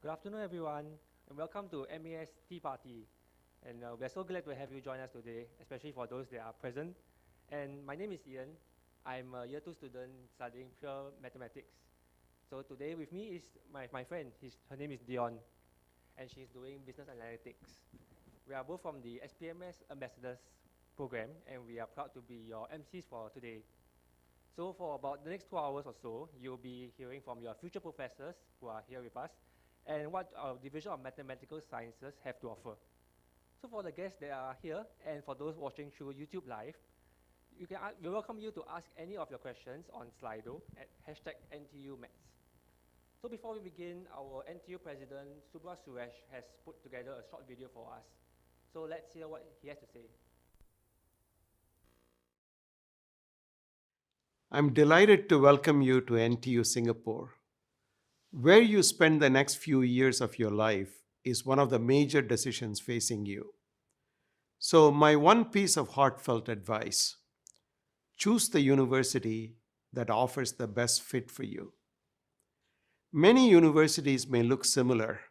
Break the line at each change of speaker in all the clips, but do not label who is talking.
Good afternoon, everyone, and welcome to MAS Tea Party. And we're so glad to have you join us today, especially for those that are present. And my name is Ian. I'm a year 2 student studying pure mathematics. So today with me is my friend. Her name is Dion, and she's doing business analytics. We are both from the SPMS Ambassadors program, and we are proud to be your MCs for today. So for about the next 2 hours or so, you'll be hearing from your future professors who are here with us and what our Division of Mathematical Sciences have to offer. So for the guests that are here and for those watching through YouTube Live, we welcome you to ask any of your questions on Slido at #NTUMaths. So before we begin, our NTU President Subra Suresh has put together a short video for us. So let's hear what he has to say.
I'm delighted to welcome you to NTU Singapore. Where you spend the next few years of your life is one of the major decisions facing you. So, my one piece of heartfelt advice: choose the university that offers the best fit for you. Many universities may look similar,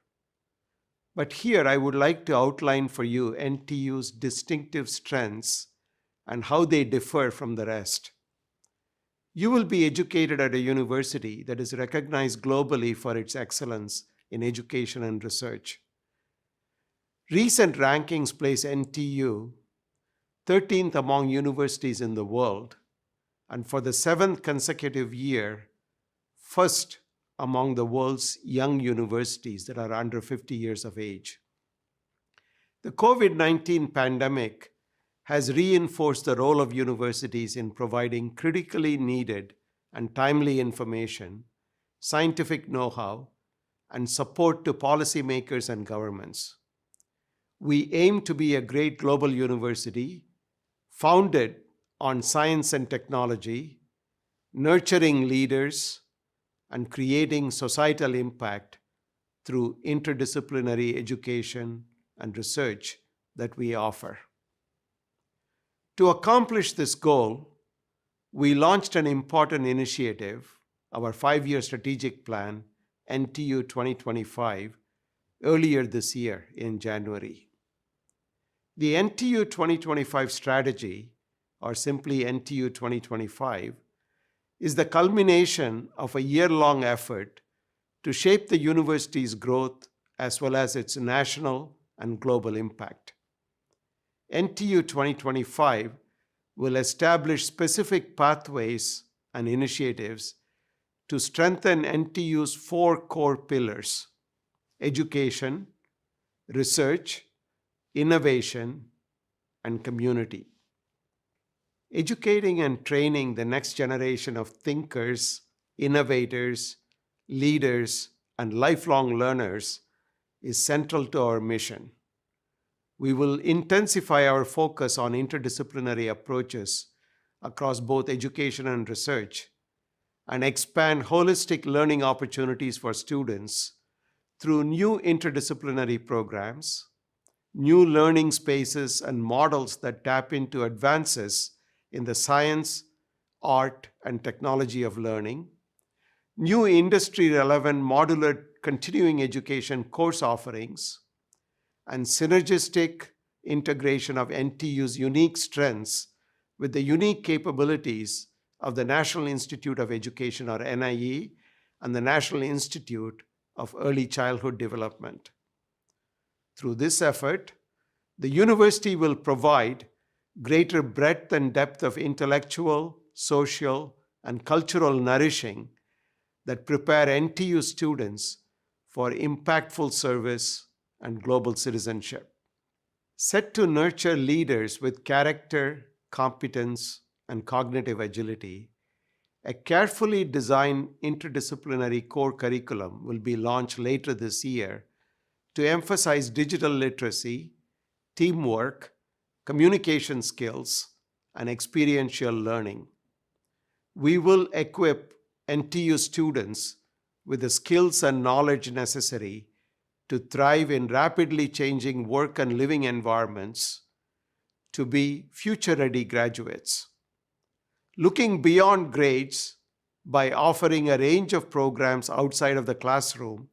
but here I would like to outline for you NTU's distinctive strengths and how they differ from the rest. You will be educated at a university that is recognized globally for its excellence in education and research. Recent rankings place NTU 13th among universities in the world, and for the 7th consecutive year, first among the world's young universities that are under 50 years of age. The COVID-19 pandemic has reinforced the role of universities in providing critically needed and timely information, scientific know-how, and support to policymakers and governments. We aim to be a great global university founded on science and technology, nurturing leaders, and creating societal impact through interdisciplinary education and research that we offer. To accomplish this goal, we launched an important initiative, our 5-year strategic plan, NTU 2025, earlier this year in January. The NTU 2025 strategy, or simply NTU 2025, is the culmination of a year-long effort to shape the university's growth as well as its national and global impact. NTU 2025 will establish specific pathways and initiatives to strengthen NTU's 4 core pillars: education, research, innovation, and community. Educating and training the next generation of thinkers, innovators, leaders, and lifelong learners is central to our mission. We will intensify our focus on interdisciplinary approaches across both education and research, and expand holistic learning opportunities for students through new interdisciplinary programs, new learning spaces, and models that tap into advances in the science, art, and technology of learning, new industry-relevant modular continuing education course offerings, and synergistic integration of NTU's unique strengths with the unique capabilities of the National Institute of Education, or NIE, and the National Institute of Early Childhood Development. Through this effort, the university will provide greater breadth and depth of intellectual, social, and cultural nourishing that prepare NTU students for impactful service and global citizenship. Set to nurture leaders with character, competence, and cognitive agility, a carefully designed interdisciplinary core curriculum will be launched later this year to emphasize digital literacy, teamwork, communication skills, and experiential learning. We will equip NTU students with the skills and knowledge necessary to thrive in rapidly changing work and living environments, to be future-ready graduates. Looking beyond grades by offering a range of programs outside of the classroom,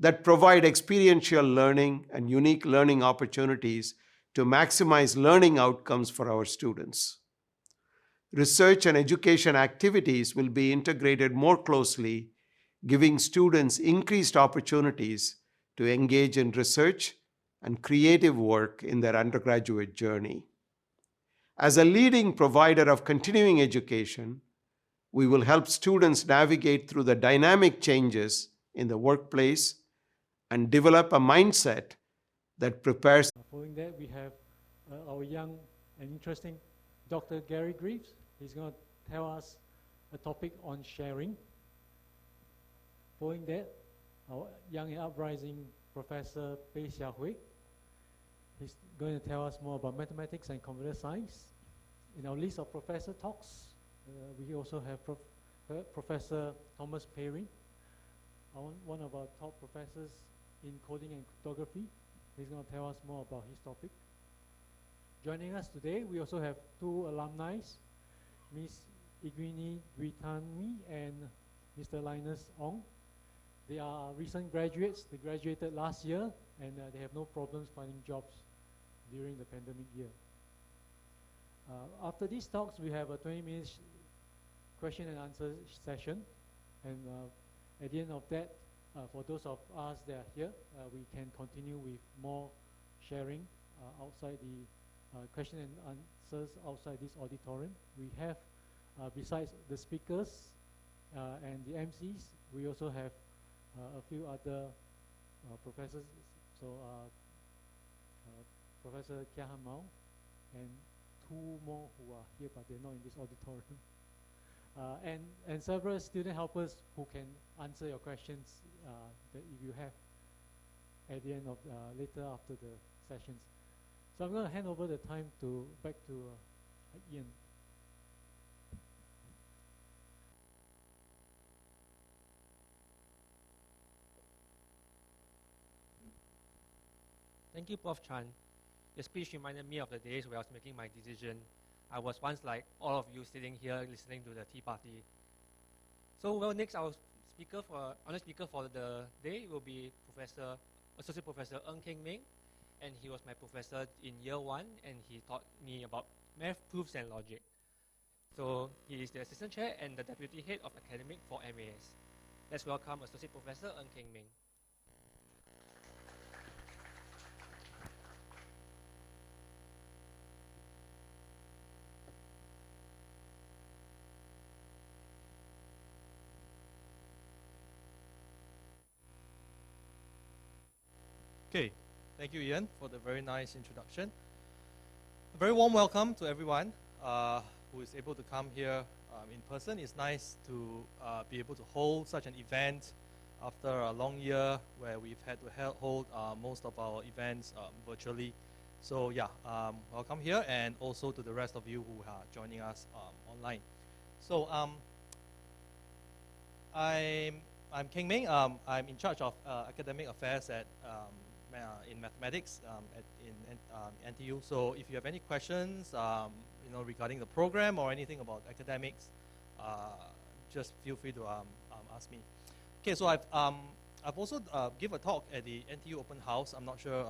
that provide experiential learning and unique learning opportunities to maximize learning outcomes for our students. Research and education activities will be integrated more closely, giving students increased opportunities to engage in research and creative work in their undergraduate journey. As a leading provider of continuing education, we will help students navigate through the dynamic changes in the workplace and develop a mindset that prepares.
Following that, we have our young and interesting Dr. Gary Greaves. He's going to tell us a topic on sharing. Following that, our young and uprising Professor Pei Xiahui. He's going to tell us more about mathematics and computer science. In our list of professor talks, we also have Professor Thomas Perry, one of our top professors in coding and cryptography. He's going to tell us more about his topic. Joining us today, we also have two alumni, Ms. Igwini Duitami and Mr. Linus Ong. They are recent graduates. They graduated last year, and they have no problems finding jobs during the pandemic year. After these talks, we have a 20-minute question and answer session. And at the end of that, for those of us that are here, we can continue with more sharing outside the question and answers outside this auditorium. We have, besides the speakers and the MCs, we also have a few other professors. So Professor Kia Han Mao and two more who are here, but they're not in this auditorium. And several student helpers who can answer your questions that if you have at the end of later after the sessions. So I'm going to hand over the time back to Ian.
Thank you, Prof. Chan. Your speech reminded me of the days where I was making my decision. I was once like all of you sitting here listening to the tea party. So, well, next our honor speaker for the day will be Associate Professor Ng Keng Meng, and he was my professor in year 1, and he taught me about math proofs and logic. So, he is the assistant chair and the deputy head of academic for MAS. Let's welcome Associate Professor Ng Keng Meng.
Okay, thank you, Ian, for the very nice introduction. A very warm welcome to everyone who is able to come here in person. It's nice to be able to hold such an event after a long year where we've had to hold most of our events virtually. So yeah, welcome here, and also to the rest of you who are joining us online. So I'm Keng Meng. I'm in charge of academic affairs in mathematics in NTU. So if you have any questions, regarding the program or anything about academics, just feel free to ask me. Okay, so I've also give a talk at the NTU Open House. I'm not sure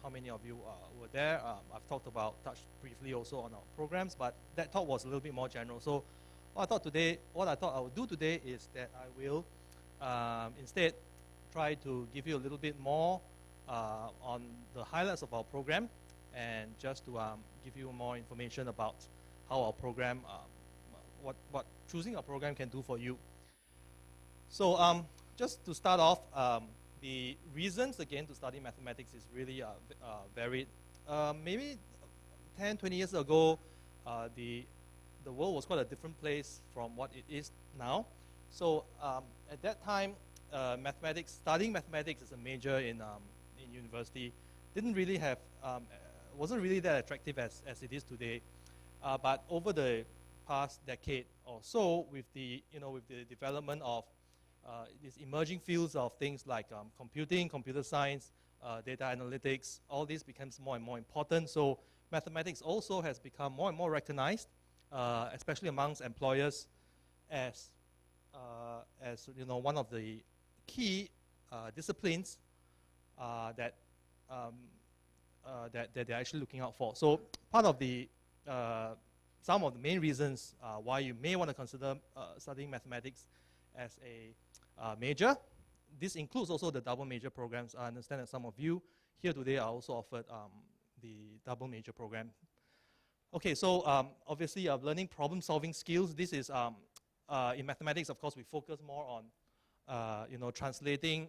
how many of you were there. I've touched briefly also on our programs, but that talk was a little bit more general. So what I thought I would do today is that I will instead try to give you a little bit more on the highlights of our program, and just to give you more information about how our program, what choosing a program can do for you. So just to start off, the reasons again to study mathematics is really varied. Maybe 10, 20 years ago, the world was quite a different place from what it is now. So at that time, studying mathematics as a major in university didn't really have, wasn't really that attractive as it is today. But over the past decade or so, with the development of these emerging fields of things like computing, computer science, data analytics, all this becomes more and more important. So mathematics also has become more and more recognized, especially amongst employers, as one of the key disciplines that they're actually looking out for. So part of the some of the main reasons why you may want to consider studying mathematics as a major. This includes also the double major programs. I understand that some of you here today are also offered the double major program. Okay, so obviously learning problem-solving skills. This is in mathematics, of course, we focus more on translating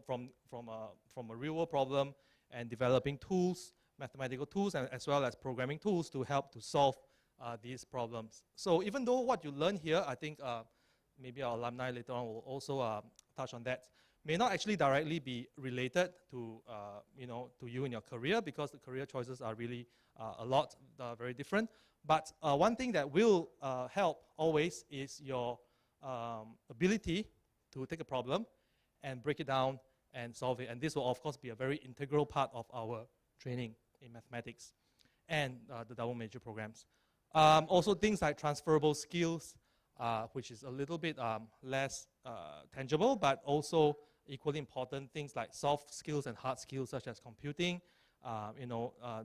from a real-world problem and developing tools, mathematical tools, and as well as programming tools to help to solve these problems. So even though what you learn here, I think maybe our alumni later on will also touch on that, may not actually directly be related to to you in your career, because the career choices are really very different. But one thing that will help always is your ability to take a problem and break it down and solve it. And this will, of course, be a very integral part of our training in mathematics and the double major programs. Also things like transferable skills, which is a little bit less tangible, but also equally important, things like soft skills and hard skills, such as computing,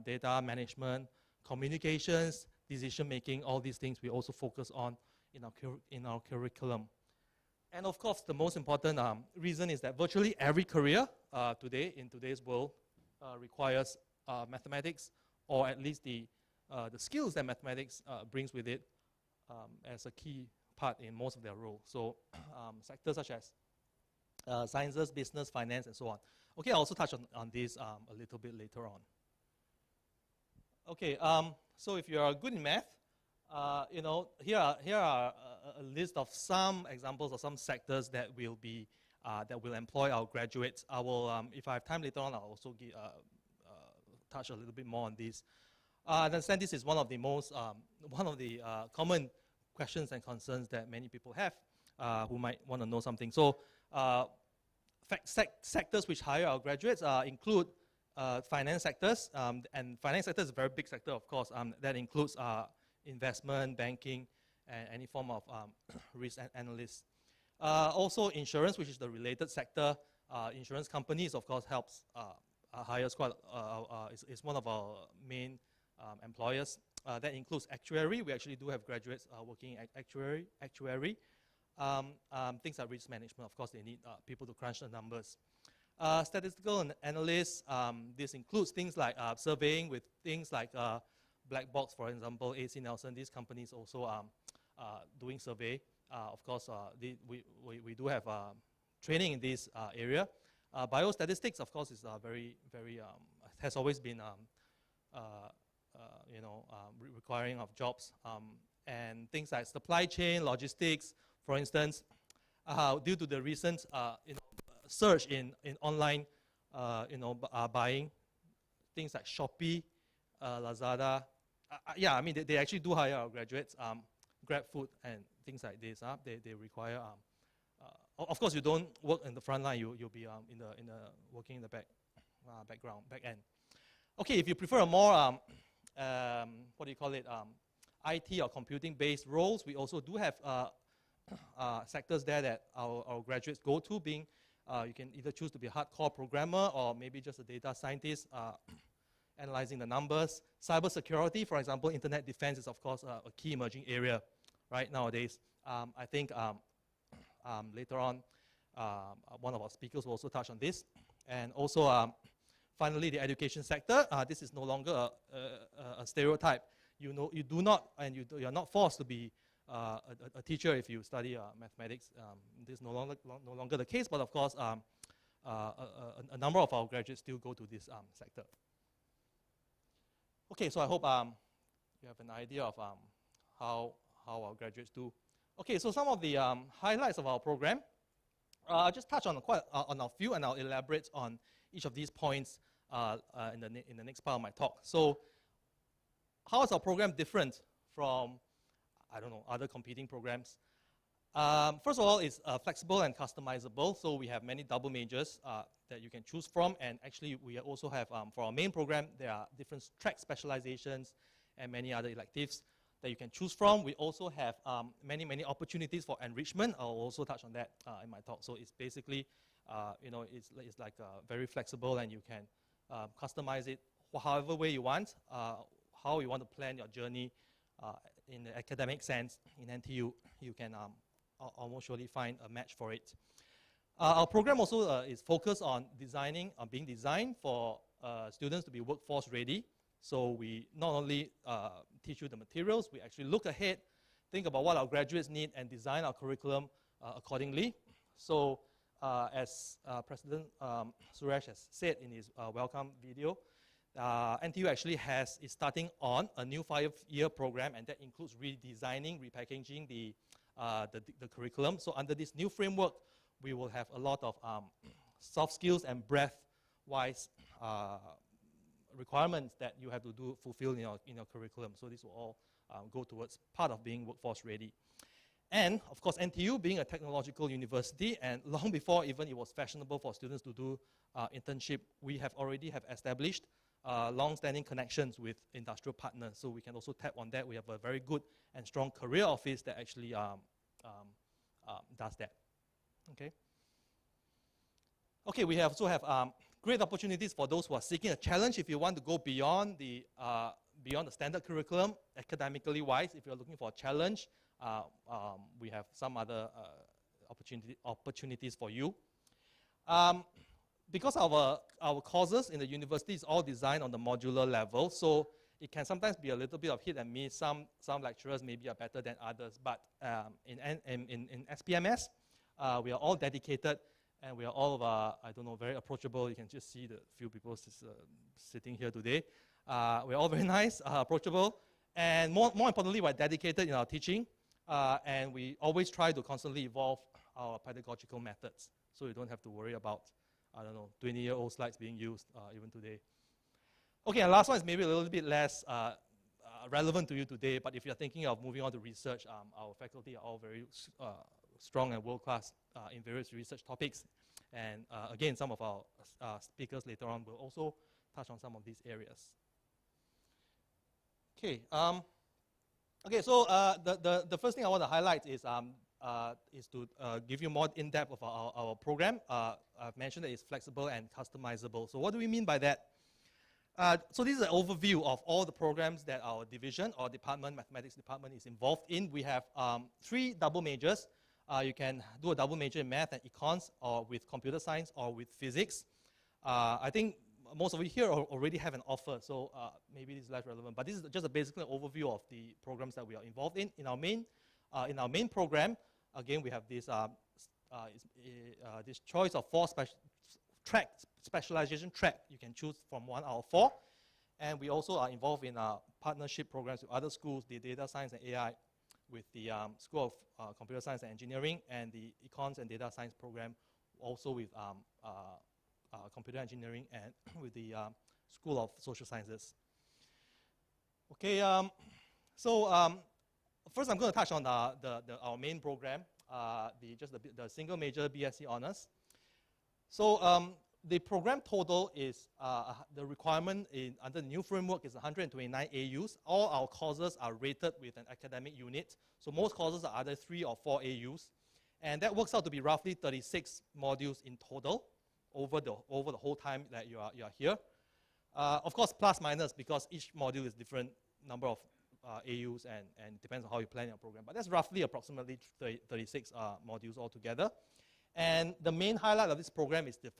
data management, communications, decision making. All these things we also focus on in our curriculum. And of course, the most important reason is that virtually every career today in today's world requires mathematics, or at least the skills that mathematics brings with it as a key part in most of their roles. So sectors such as sciences, business, finance, and so on. Okay, I'll also touch on this a little bit later on. Okay, so if you are good in math, here are a list of some examples of some sectors that will employ our graduates. I will, if I have time later on, I'll also touch a little bit more on this. I understand this is one of the most common questions and concerns that many people have who might want to know something. So sectors which hire our graduates include finance sectors, and finance sector is a very big sector, of course. That includes investment, banking, and any form of risk analyst. Also insurance, which is the related sector. Insurance companies, of course, helps hires quite, is one of our main employers. That includes actuary. We actually do have graduates working in actuary. Things like risk management, of course, they need people to crunch the numbers. Statistical analysts, this includes things like surveying with things like Black Box, for example, AC Nelson. These companies also doing survey. Of course, we do have training in this area. Biostatistics, of course, is has always been requiring of jobs, and things like supply chain, logistics, for instance, due to the recent surge in online buying, things like Shopee, Lazada. I mean they actually do hire our graduates. GrabFood and things like this. They require. Of course, you don't work in the front line. You'll be working in the back end. Okay, if you prefer a more IT or computing-based roles, we also do have sectors there that our graduates go to. Being you can either choose to be a hardcore programmer or maybe just a data scientist, analyzing the numbers. Cybersecurity, for example, internet defense is of course a key emerging area right nowadays. I think later on, one of our speakers will also touch on this. And also, finally, the education sector. This is no longer a stereotype. You do not, and you're not forced to be a teacher if you study mathematics. This is no longer the case, but of course, a number of our graduates still go to this sector. Okay, so I hope you have an idea of how our graduates do. Okay, so some of the highlights of our program. I'll just touch on a few, and I'll elaborate on each of these points in the next part of my talk. So, how is our program different from, I don't know, other competing programs? First of all, it's flexible and customizable. So we have many double majors that you can choose from, and actually we also have, for our main program, there are different track specializations and many other electives that you can choose from. We also have many opportunities for enrichment. I'll also touch on that in my talk. So it's basically it's like very flexible, and you can customize it however way you want, how you want to plan your journey in the academic sense in NTU. You can almost surely find a match for it. Our program also is focused on being designed for students to be workforce ready. So we not only teach you the materials, we actually look ahead, think about what our graduates need, and design our curriculum accordingly. So as President Suresh has said in his welcome video, NTU actually is starting on a new 5-year program, and that includes redesigning, repackaging the curriculum. So under this new framework, we will have a lot of soft skills and breadth-wise requirements that you have to fulfill in your curriculum. So this will all go towards part of being workforce ready. And of course, NTU being a technological university, and long before even it was fashionable for students to do internship, we already have established long-standing connections with industrial partners. So we can also tap on that. We have a very good and strong career office that actually does that. Okay, we also have great opportunities for those who are seeking a challenge. If you want to go beyond the standard curriculum, academically wise, if you're looking for a challenge, we have some other opportunities for you. Because our courses in the university is all designed on the modular level, so it can sometimes be a little bit of hit and miss. Some lecturers maybe are better than others, but in SPMS, we are all dedicated, and we are all, very approachable. You can just see the few people sitting here today. We're all very nice, approachable, and more importantly, we're dedicated in our teaching, and we always try to constantly evolve our pedagogical methods, so you don't have to worry about, 20-year-old slides being used even today. Okay, and last one is maybe a little bit less relevant to you today, but if you're thinking of moving on to research, our faculty are all very strong and world-class in various research topics. And again, some of our speakers later on will also touch on some of these areas. Okay, so the first thing I want to highlight is to give you more in-depth of our program. I've mentioned that it's flexible and customizable. So what do we mean by that? So this is an overview of all the programs that our division or department, mathematics department, is involved in. We have 3 double majors. You can do a double major in math and econs, or with computer science, or with physics. I think most of you here already have an offer, so maybe this is less relevant. But this is just basically an overview of the programs that we are involved in. In our main program, again, we have this this choice of 4 specialization track. You can choose from 1 out of 4. And we also are involved in partnership programs with other schools, the data science and AI, with the School of Computer Science and Engineering, and the Econs and Data Science program, also with Computer Engineering, and with the School of Social Sciences. Okay, so first I'm going to touch on our main program, the single major BSc Honours. So the program total is, the requirement under the new framework is 129 AUs. All our courses are rated with an academic unit. So most courses are either 3 or 4 AUs. And that works out to be roughly 36 modules in total over the whole time that you are here. Of course, plus minus, because each module is different number of AUs, and it depends on how you plan your program. But that's roughly approximately 36 modules altogether. And the main highlight of this program is the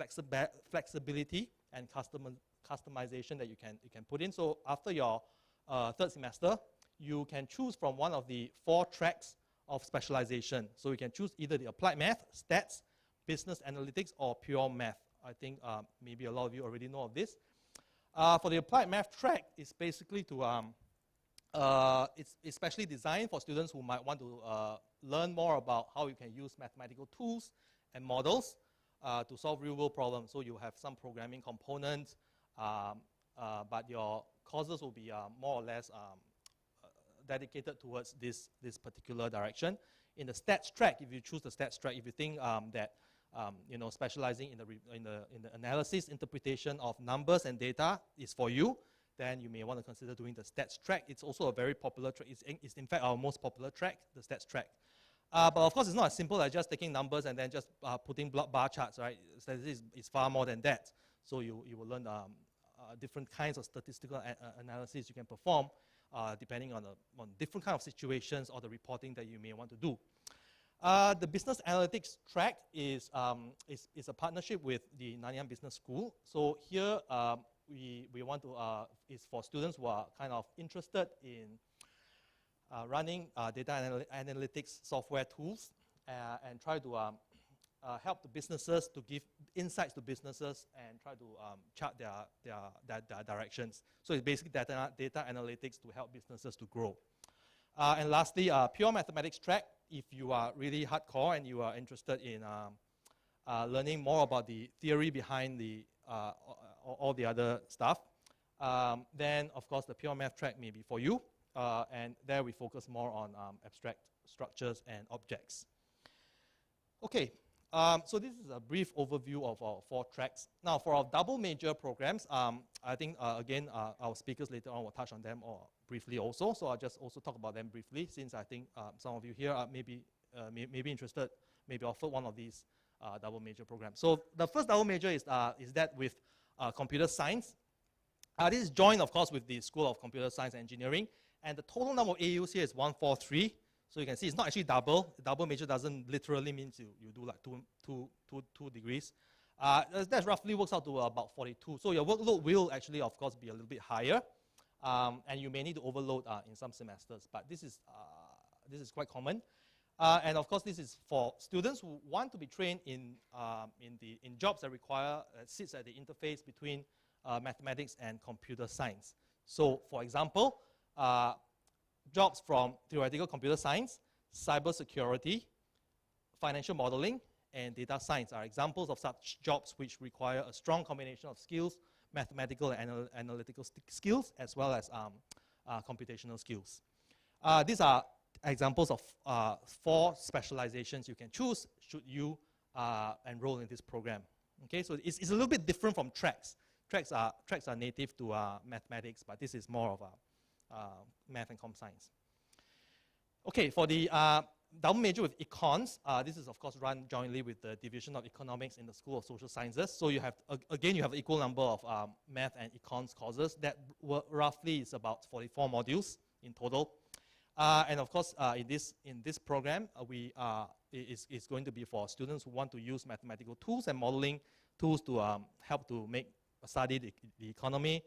flexibility and customization that you can put in. So after your 3rd semester, you can choose from one of the 4 tracks of specialization. So you can choose either the applied math, stats, business analytics, or pure math. I think maybe a lot of you already know of this. For the applied math track, it's basically it's especially designed for students who might want to learn more about how you can use mathematical tools and models to solve real-world problems. So you have some programming components, but your courses will be more or less dedicated towards this particular direction. In the stats track, if you choose the stats track, if you think that specializing in the analysis, interpretation of numbers and data is for you, then you may want to consider doing the stats track. It's also a very popular track. It's in fact our most popular track, the stats track. But of course, it's not as simple as just taking numbers and then just putting bar charts, right? Statistics is far more than that. So you will learn different kinds of statistical analysis you can perform depending on different kind of situations or the reporting that you may want to do. The business analytics track is a partnership with the Nanyang Business School. So here we want to, is for students who are kind of interested in running data analytics software tools and try to help the businesses to give insights to businesses and try to chart their directions. So it's basically data analytics to help businesses to grow. And lastly, pure mathematics track. If you are really hardcore and you are interested in learning more about the theory behind all the other stuff, then of course the pure math track may be for you. And there we focus more on abstract structures and objects. Okay, so this is a brief overview of our 4 tracks. Now for our double major programs, I think again our speakers later on will touch on them or briefly also. So I'll just also talk about them briefly, since I think some of you here are maybe interested, maybe offer one of these double major programs. So the first double major is that with computer science. This is joined, of course, with the School of Computer Science and Engineering, and the total number of AUs here is 143. So you can see it's not actually double. Double major doesn't literally mean you do like two degrees. That roughly works out to about 42. So your workload will actually, of course, be a little bit higher, and you may need to overload in some semesters. But this is quite common, and of course, this is for students who want to be trained in jobs that require sits at the interface between mathematics and computer science. So, for example, jobs from theoretical computer science, cybersecurity, financial modeling, and data science are examples of such jobs which require a strong combination of skills, mathematical and analytical skills, as well as computational skills. These are examples of 4 specializations you can choose should you enroll in this program. Okay, so it's a little bit different from tracks. Tracks are native to mathematics, but this is more of a math and comp science. Okay, for the double major with econs, this is of course run jointly with the Division of Economics in the School of Social Sciences. So you have, again, you have an equal number of math and econs courses. That roughly is about 44 modules in total. And of course, in this program, it's going to be for students who want to use mathematical tools and modeling tools to help to study the economy,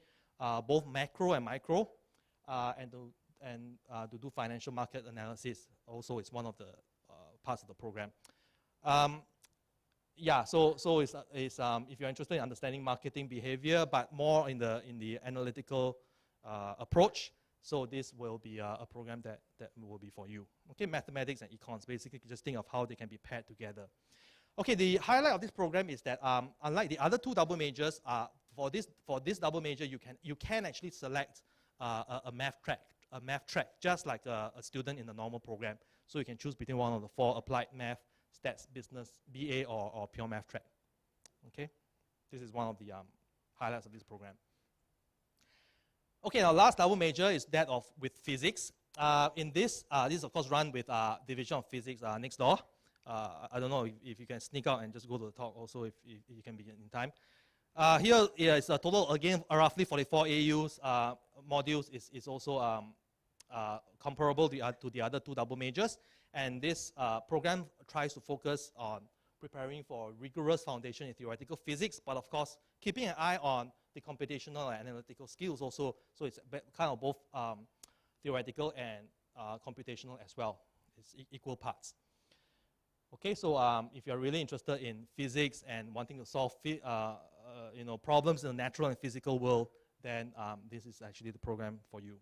both macro and micro, and to do financial market analysis. Also, it's one of the parts of the program. Yeah, so it's if you're interested in understanding marketing behavior, but more in the analytical approach, so this will be a program that will be for you. Okay, mathematics and econs, basically just think of how they can be paired together. Okay, the highlight of this program is that unlike the other 2 double majors, for this double major you can actually select a math track, just like a student in the normal program. So you can choose between one of the 4 applied math, stats, business, BA, or pure math track. Okay, this is one of the highlights of this program. Okay, now last double major is that with physics. In this is of course run with Division of Physics next door. I don't know if you can sneak out and just go to the talk also if you can be in time. Here is a total, again, roughly 44 AUs. Modules is also comparable to the other 2 double majors. And this program tries to focus on preparing for rigorous foundation in theoretical physics, but of course, keeping an eye on the computational and analytical skills also. So it's kind of both theoretical and computational as well. It's equal parts. Okay, so if you're really interested in physics and wanting to solve problems in the natural and physical world, then this is actually the program for you.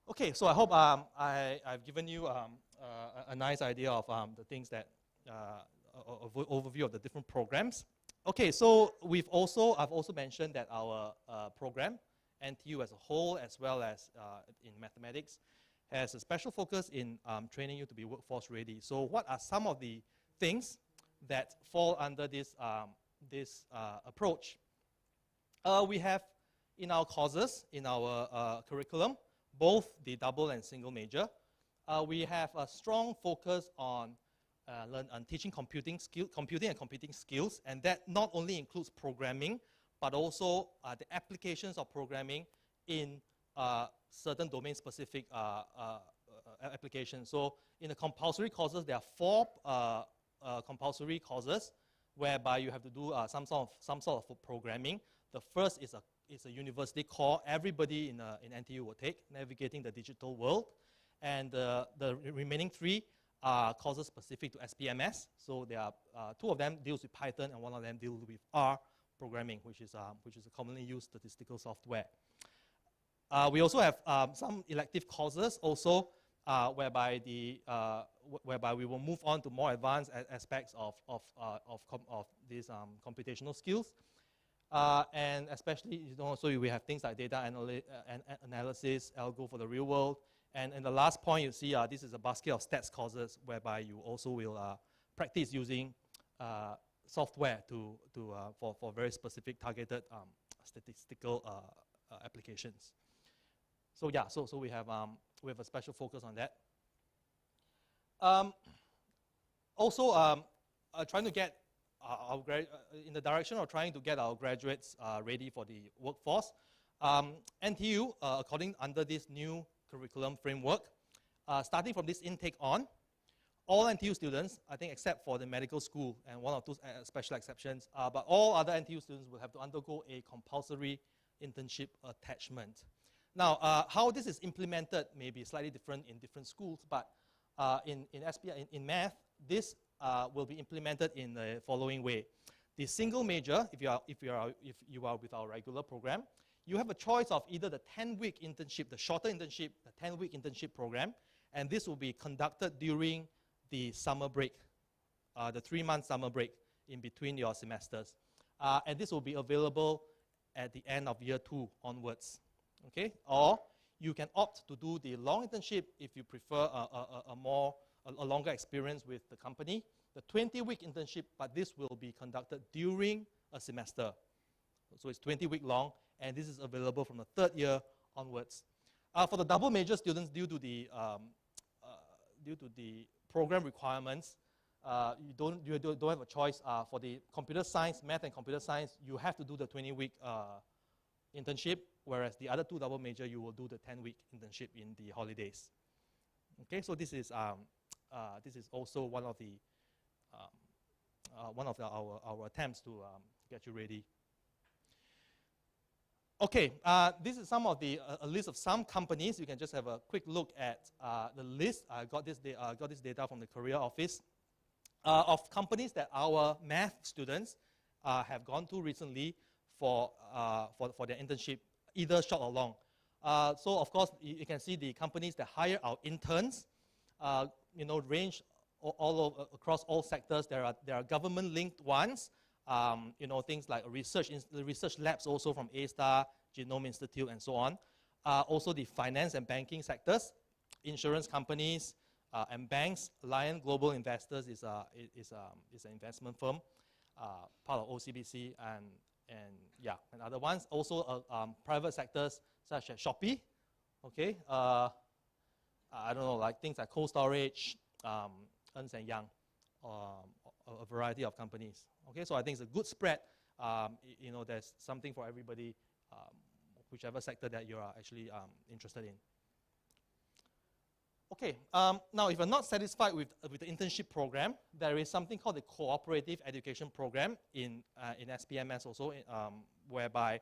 Okay, so I hope I've given you a nice idea of the things that, overview of the different programs. Okay, so I've also mentioned that our program, NTU as a whole, as well as in mathematics, has a special focus in training you to be workforce ready. So what are some of the things that fall under this approach? We have in our courses, in our curriculum, both the double and single major. we have a strong focus on teaching computing and computing skills, and that not only includes programming, but also the applications of programming in certain domain-specific applications. So in the compulsory courses, there are 4 compulsory courses whereby you have to do some sort of programming. The first is a university core everybody in NTU will take, Navigating the Digital World. And the remaining 3 are courses specific to SPMS. So there are 2 of them deals with Python and 1 of them deals with R programming, which is a commonly used statistical software. We also have some elective courses also whereby we will move on to more advanced aspects of these computational skills. And especially, so we have things like data analysis, algo for the real world. And in the last point, you see this is a basket of stats courses whereby you also will practice using software for very specific targeted statistical applications. So yeah, so we have a special focus on that. Also, trying to get in the direction of trying to get our graduates ready for the workforce. NTU, under this new curriculum framework, starting from this intake on, all NTU students, I think except for the medical school and 1 or 2 special exceptions, but all other NTU students will have to undergo a compulsory internship attachment. Now, how this is implemented may be slightly different in different schools, but in math, this will be implemented in the following way. The single major, if you are with our regular program, you have a choice of either the 10-week internship, the shorter internship, the 10-week internship program, and this will be conducted during the summer break, the 3-month summer break in between your semesters. And this will be available at the end of year 2 onwards. Okay? Or you can opt to do the long internship if you prefer a longer experience with the company. The 20-week internship, but this will be conducted during a semester. So it's 20-week long, and this is available from the 3rd year onwards. For the double major students, due to the program requirements, you don't have a choice. For the computer science, math and computer science, you have to do the 20-week internship, whereas the other 2 double major, you will do the 10-week internship in the holidays. Okay, so this is also one of our attempts to get you ready. Okay, this is some of a list of some companies. You can just have a quick look at the list. I got this data from the Career Office of companies that our math students have gone to recently for their internship, either short or long. So of course, you can see the companies that hire our interns, range all over, across all sectors. There are government-linked ones. Things like research labs also from A-Star, Genome Institute, and so on. Also the finance and banking sectors, insurance companies, and banks. Lion Global Investors is an investment firm, part of OCBC, and other ones. Also private sectors such as Shopee. Okay, I don't know, like things like Cold Storage, Ernst & Young, a variety of companies. Okay, so I think it's a good spread. There's something for everybody, whichever sector that you are actually interested in. Okay, now if you're not satisfied with the internship program, there is something called the Cooperative Education Program in SPMS also, whereby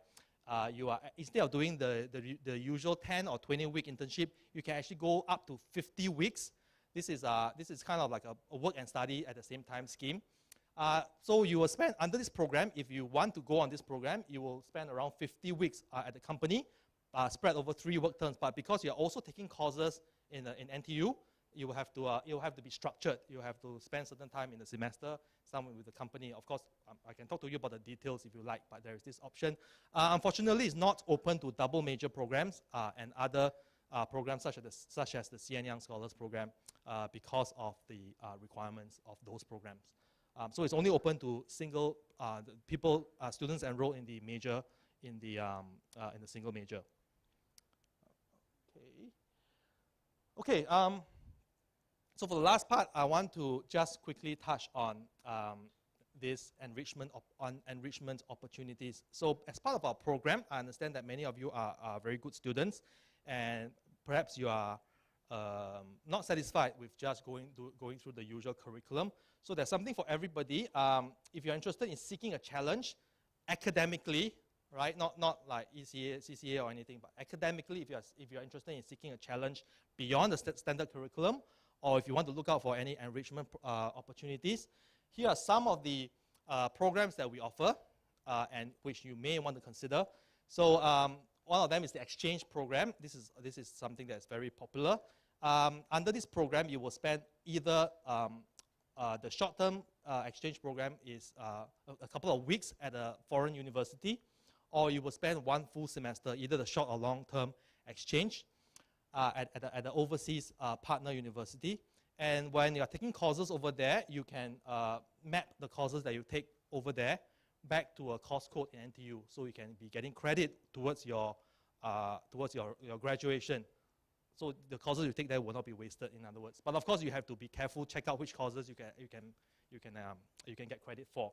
you are, instead of doing the usual 10 or 20-week internship, you can actually go up to 50 weeks. This is kind of like a work and study at the same time scheme. So you will spend, under this program, if you want to go on this program, you will spend around 50 weeks at the company, spread over 3 work terms. But because you're also taking courses in NTU, you will have to be structured. You have to spend certain time in the semester, some with the company. Of course, I can talk to you about the details if you like, but there is this option. Unfortunately, it's not open to double major programs and other programs such as the CN Young Scholars Program because of the requirements of those programs. So it's only open to single students enrolled in the major, in the single major. Okay. So for the last part, I want to just quickly touch on this enrichment opportunities. So as part of our program, I understand that many of you are very good students, and perhaps you are not satisfied with just going through the usual curriculum. So there's something for everybody. If you're interested in seeking a challenge academically, right? Not like ECA, CCA or anything, but academically, if you're interested in seeking a challenge beyond the standard curriculum, or if you want to look out for any enrichment opportunities, here are some of the programs that we offer and which you may want to consider. So one of them is the exchange program. This is something that's very popular. Under this program, you will spend either the short-term exchange program is a couple of weeks at a foreign university, or you will spend one full semester, either the short or long-term exchange at the overseas partner university. And when you're taking courses over there, you can map the courses that you take over there back to a course code in NTU, so you can be getting credit towards your graduation. So the courses you take there will not be wasted, in other words. But of course, you have to be careful. Check out which courses you can get credit for.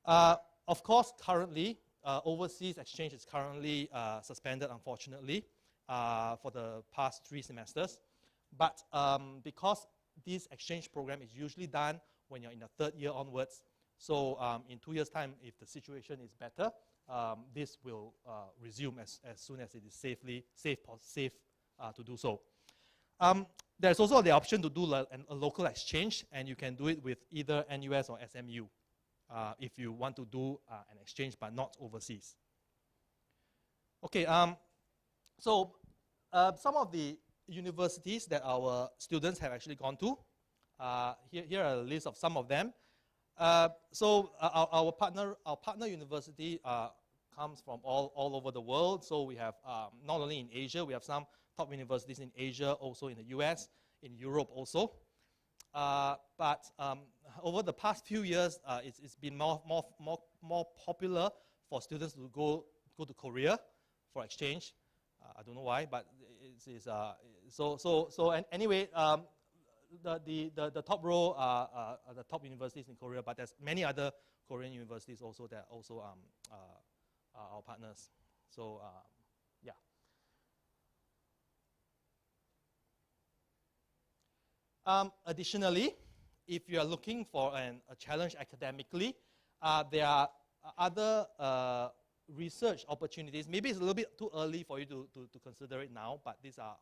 Of course, currently overseas exchange is currently suspended, unfortunately, for the past 3 semesters. But because this exchange program is usually done when you're in the 3rd year onwards, so in 2 years' time, if the situation is better, this will resume as soon as it is safe to do so. There's also the option to do a local exchange, and you can do it with either NUS or SMU if you want to do an exchange but not overseas. Okay, so some of the universities that our students have actually gone to. Here are a list of some of them. So our partner university comes from all over the world. So we have not only in Asia, we have some top universities in Asia, also in the US, in Europe also. But over the past few years, it's been more popular for students to go to Korea for exchange. I don't know why, but anyway, the top row are the top universities in Korea, but there's many other Korean universities also that also our partners. So yeah. Additionally, if you are looking for a challenge academically, there are other research opportunities. Maybe it's a little bit too early for you to consider it now, but these are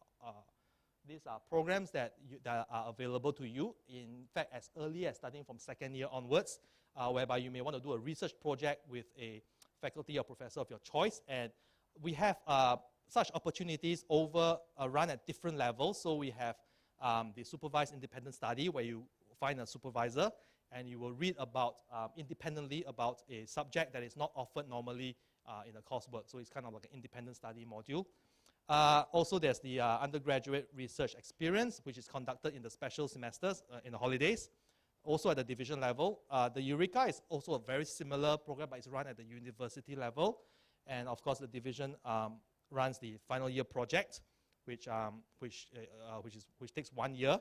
programs that are available to you, in fact, as early as starting from 2nd year onwards, whereby you may want to do a research project with a faculty or professor of your choice. And we have such opportunities run at different levels. So we have the supervised independent study, where you find a supervisor and you will read about independently about a subject that is not offered normally in a coursework. So it's kind of like an independent study module. Also, there's the undergraduate research experience, which is conducted in the special semesters in the holidays. Also at the division level. The Eureka is also a very similar program, but it's run at the university level. And of course, the division runs the final year project, which takes 1 year.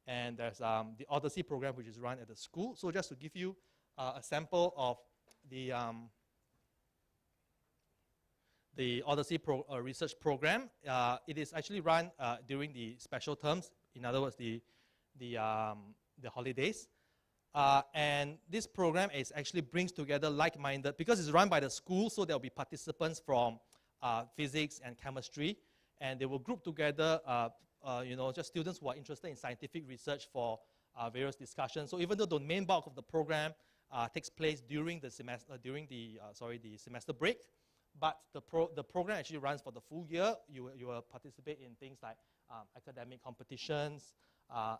And there's the Odyssey program, which is run at the school. So just to give you a sample of the Odyssey research program, it is actually run during the special terms. In other words, the holidays. And this program actually brings together like-minded, because it's run by the school, so there will be participants from physics and chemistry, and they will group together just students who are interested in scientific research for various discussions. So even though the main bulk of the program takes place during the semester, the semester break, but the program actually runs for the full year. You will participate in things like academic competitions,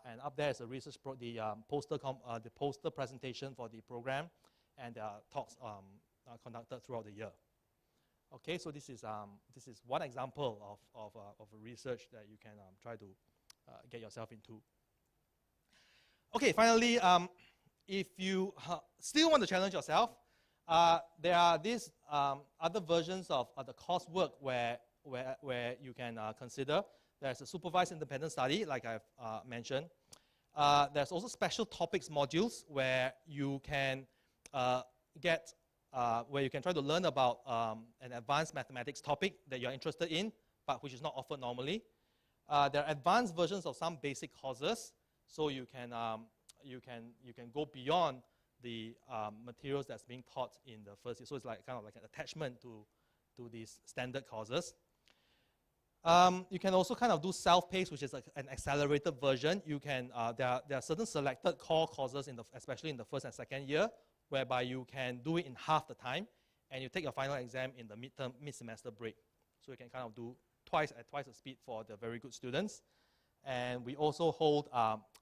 and up there is a research the poster presentation for the program, and there are talks conducted throughout the year. Okay, so this is one example of a research that you can try to get yourself into. Okay, finally, if you still want to challenge yourself, there are these other versions of the coursework where you can consider. There's a supervised independent study, like I've mentioned. there's also special topics modules where you can where you can try to learn about an advanced mathematics topic that you're interested in, but which is not offered normally. There are advanced versions of some basic courses, so you can go beyond the materials that's being taught in the first year. So it's like kind of like an attachment to these standard courses. You can also kind of do self-paced, which is like an accelerated version. You can there are certain selected core courses especially in the first and second year, whereby you can do it in half the time, and you take your final exam in the mid-semester break. So you can kind of do twice the speed for the very good students. And we also hold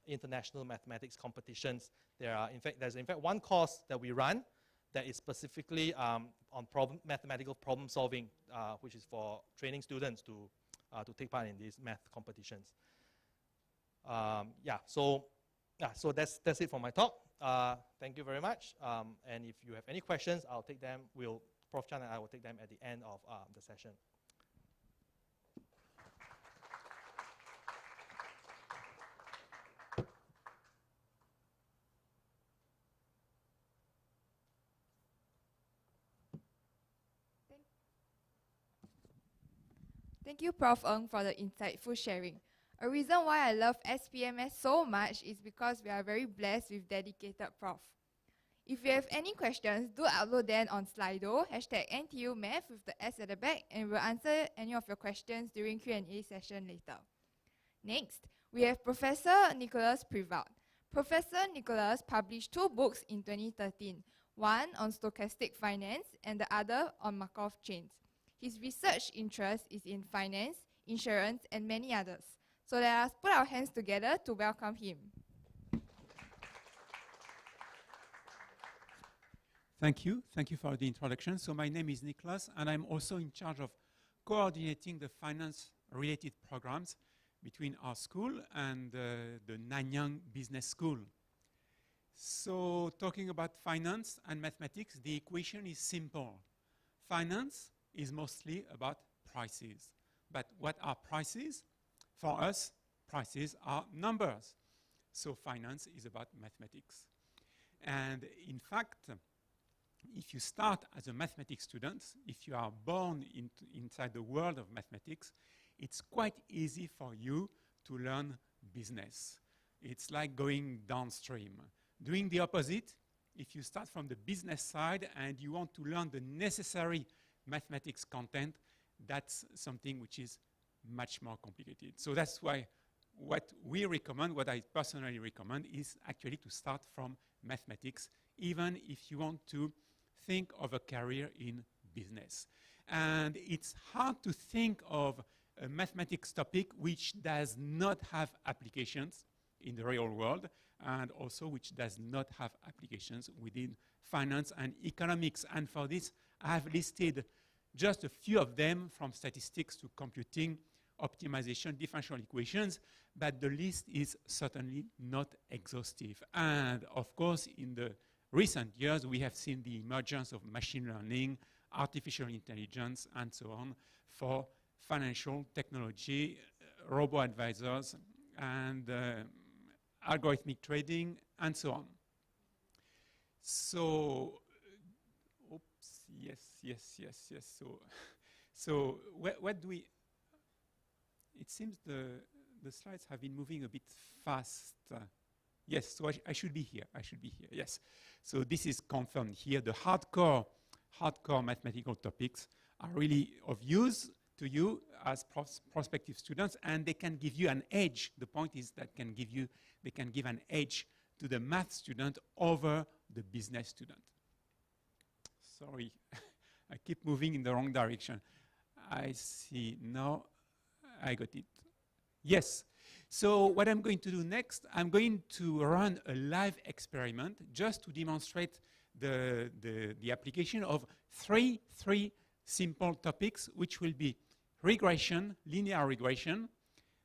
international mathematics competitions. There's in fact one course that we run that is specifically on mathematical problem solving, which is for training students to take part in these math competitions. So that's it for my talk. Thank you very much. And if you have any questions, I'll take them. Prof. Chan and I will take them at the end of the session.
Thank you, Prof. Ng, for the insightful sharing. A reason why I love SPMS so much is because we are very blessed with dedicated prof. If you have any questions, do upload them on Slido, #NTUMath with the S at the back, and we'll answer any of your questions during Q&A session later. Next, we have Professor Nicholas Prevald. Professor Nicholas published 2 books in 2013, one on stochastic finance and the other on Markov chains. His research interest is in finance, insurance, and many others. So let us put our hands together to welcome him.
Thank you. Thank you for the introduction. So my name is Nicholas, and I'm also in charge of coordinating the finance-related programs between our school and the Nanyang Business School. So talking about finance and mathematics, the equation is simple. Finance is mostly about prices. But what are prices? For us, prices are numbers. So finance is about mathematics. And in fact, if you start as a mathematics student, if you are born inside the world of mathematics, it's quite easy for you to learn business. It's like going downstream. Doing the opposite, if you start from the business side and you want to learn the necessary mathematics content, that's something which is much more complicated. So that's why what we recommend, what I personally recommend, is actually to start from mathematics, even if you want to think of a career in business. And it's hard to think of a mathematics topic which does not have applications in the real world, and also which does not have applications within finance and economics. And for this, I have listed just a few of them, from statistics to computing, optimization, differential equations, but the list is certainly not exhaustive. And of course, in the recent years, we have seen the emergence of machine learning, artificial intelligence, and so on for financial technology, robo-advisors, and algorithmic trading, and so on. So, oops, yes. So what do we? It seems the slides have been moving a bit fast. Yes, so I should be here. Yes. So this is confirmed here. The hardcore mathematical topics are really of use to you as prospective students, and they can give you an edge. The point is that they can give an edge to the math student over the business student. Sorry, I keep moving in the wrong direction. I see now. I got it. Yes. So what I'm going to do next, I'm going to run a live experiment just to demonstrate the application of three simple topics, which will be regression, linear regression,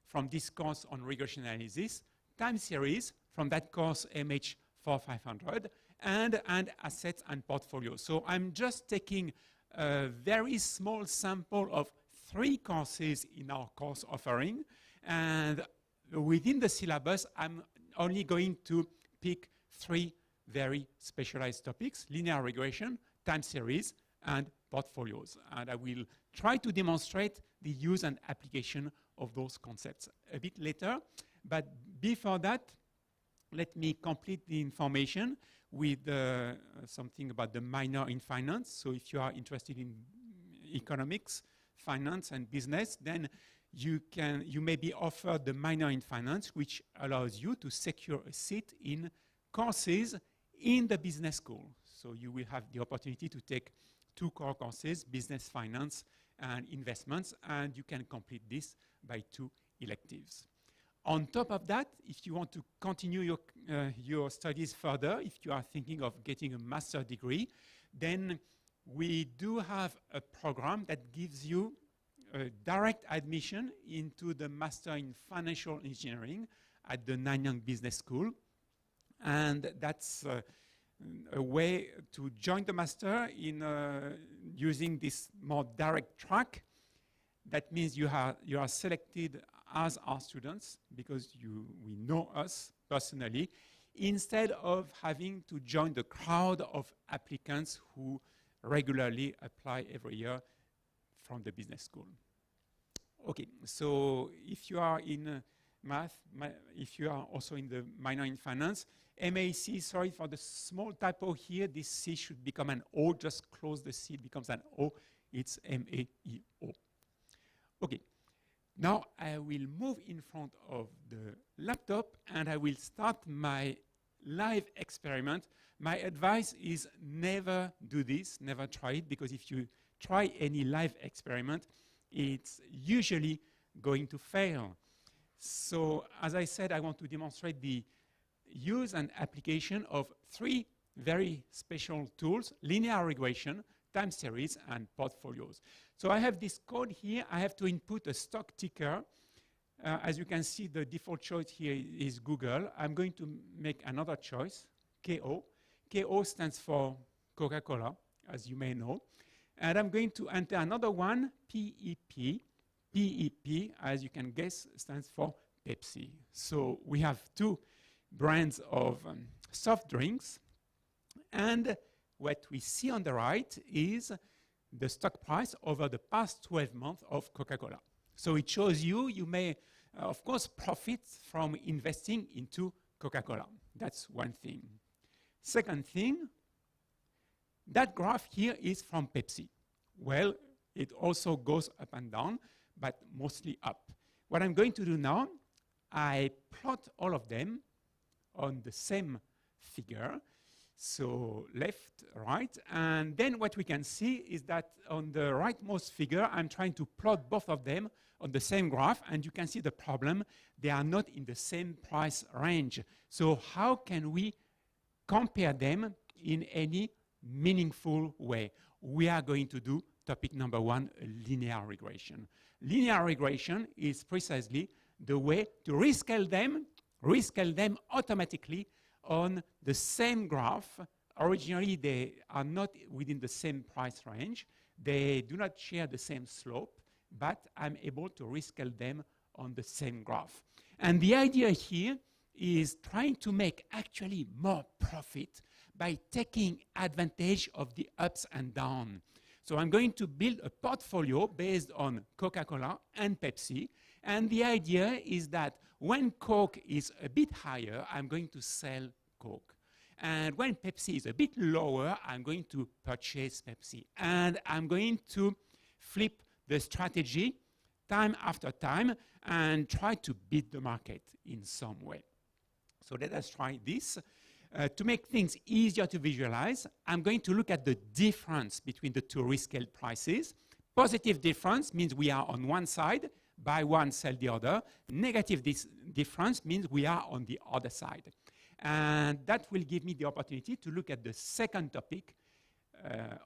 from this course on regression analysis, time series, from that course MH4500, and assets and portfolios. So I'm just taking a very small sample of 3 courses in our course offering, and within the syllabus, I'm only going to pick 3 very specialized topics: linear regression, time series, and portfolios. And I will try to demonstrate the use and application of those concepts a bit later. But before that, let me complete the information with something about the minor in finance. So if you are interested in economics, finance, and business, then you may be offered the minor in finance, which allows you to secure a seat in courses in the business school. So you will have the opportunity to take 2 core courses, business finance and investments, and you can complete this by 2 electives. On top of that, if you want to continue your studies further, if you are thinking of getting a master's degree, then we do have a program that gives you a direct admission into the Master in Financial Engineering at the Nanyang Business School. And that's a way to join the master in using this more direct track. That means you are selected as our students because we know us personally, instead of having to join the crowd of applicants who regularly apply every year from the business school. Okay, so if you are in math, if you are also in the minor in finance, MAC, sorry for the small typo here, this C should become an O, just close the C, it becomes an O, it's M-A-E-O. Okay, now I will move in front of the laptop and I will start my live experiment. My advice is never do this, never try it, because if you try any live experiment, it's usually going to fail. So as I said, I want to demonstrate the use and application of 3 very special tools: linear regression, time series, and portfolios. So I have this code here. I have to input a stock ticker. As you can see, the default choice here is Google. I'm going to make another choice, KO. KO stands for Coca-Cola, as you may know. And I'm going to enter another one, PEP. PEP, as you can guess, stands for Pepsi. So we have 2 brands of soft drinks. And what we see on the right is the stock price over the past 12 months of Coca-Cola. So it shows you may, of course, profit from investing into Coca-Cola. That's one thing. Second thing, that graph here is from Pepsi. Well, it also goes up and down, but mostly up. What I'm going to do now, I plot all of them on the same figure. So left, right, and then what we can see is that on the rightmost figure, I'm trying to plot both of them on the same graph, and you can see the problem. They are not in the same price range. So how can we compare them in any meaningful way? We are going to do topic number 1, linear regression. Linear regression is precisely the way to rescale them automatically on the same graph. Originally, they are not within the same price range. They do not share the same slope, but I'm able to rescale them on the same graph. And the idea here is trying to make actually more profit by taking advantage of the ups and downs. So I'm going to build a portfolio based on Coca-Cola and Pepsi. And the idea is that when Coke is a bit higher, I'm going to sell Coke. And when Pepsi is a bit lower, I'm going to purchase Pepsi. And I'm going to flip the strategy time after time and try to beat the market in some way. So let us try this. To make things easier to visualize, I'm going to look at the difference between the 2 rescaled prices. Positive difference means we are on one side, buy one, sell the other. Negative difference means we are on the other side. And that will give me the opportunity to look at the second topic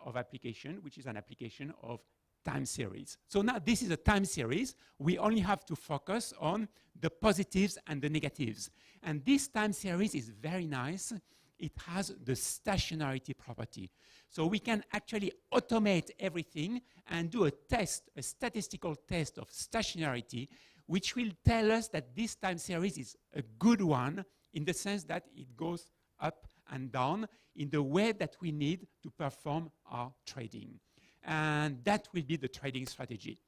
of application, which is an application of time series. So now this is a time series. We only have to focus on the positives and the negatives. And this time series is very nice. It has the stationarity property. So we can actually automate everything and do a test, a statistical test of stationarity, which will tell us that this time series is a good one in the sense that it goes up and down in the way that we need to perform our trading. And that will be the trading strategy,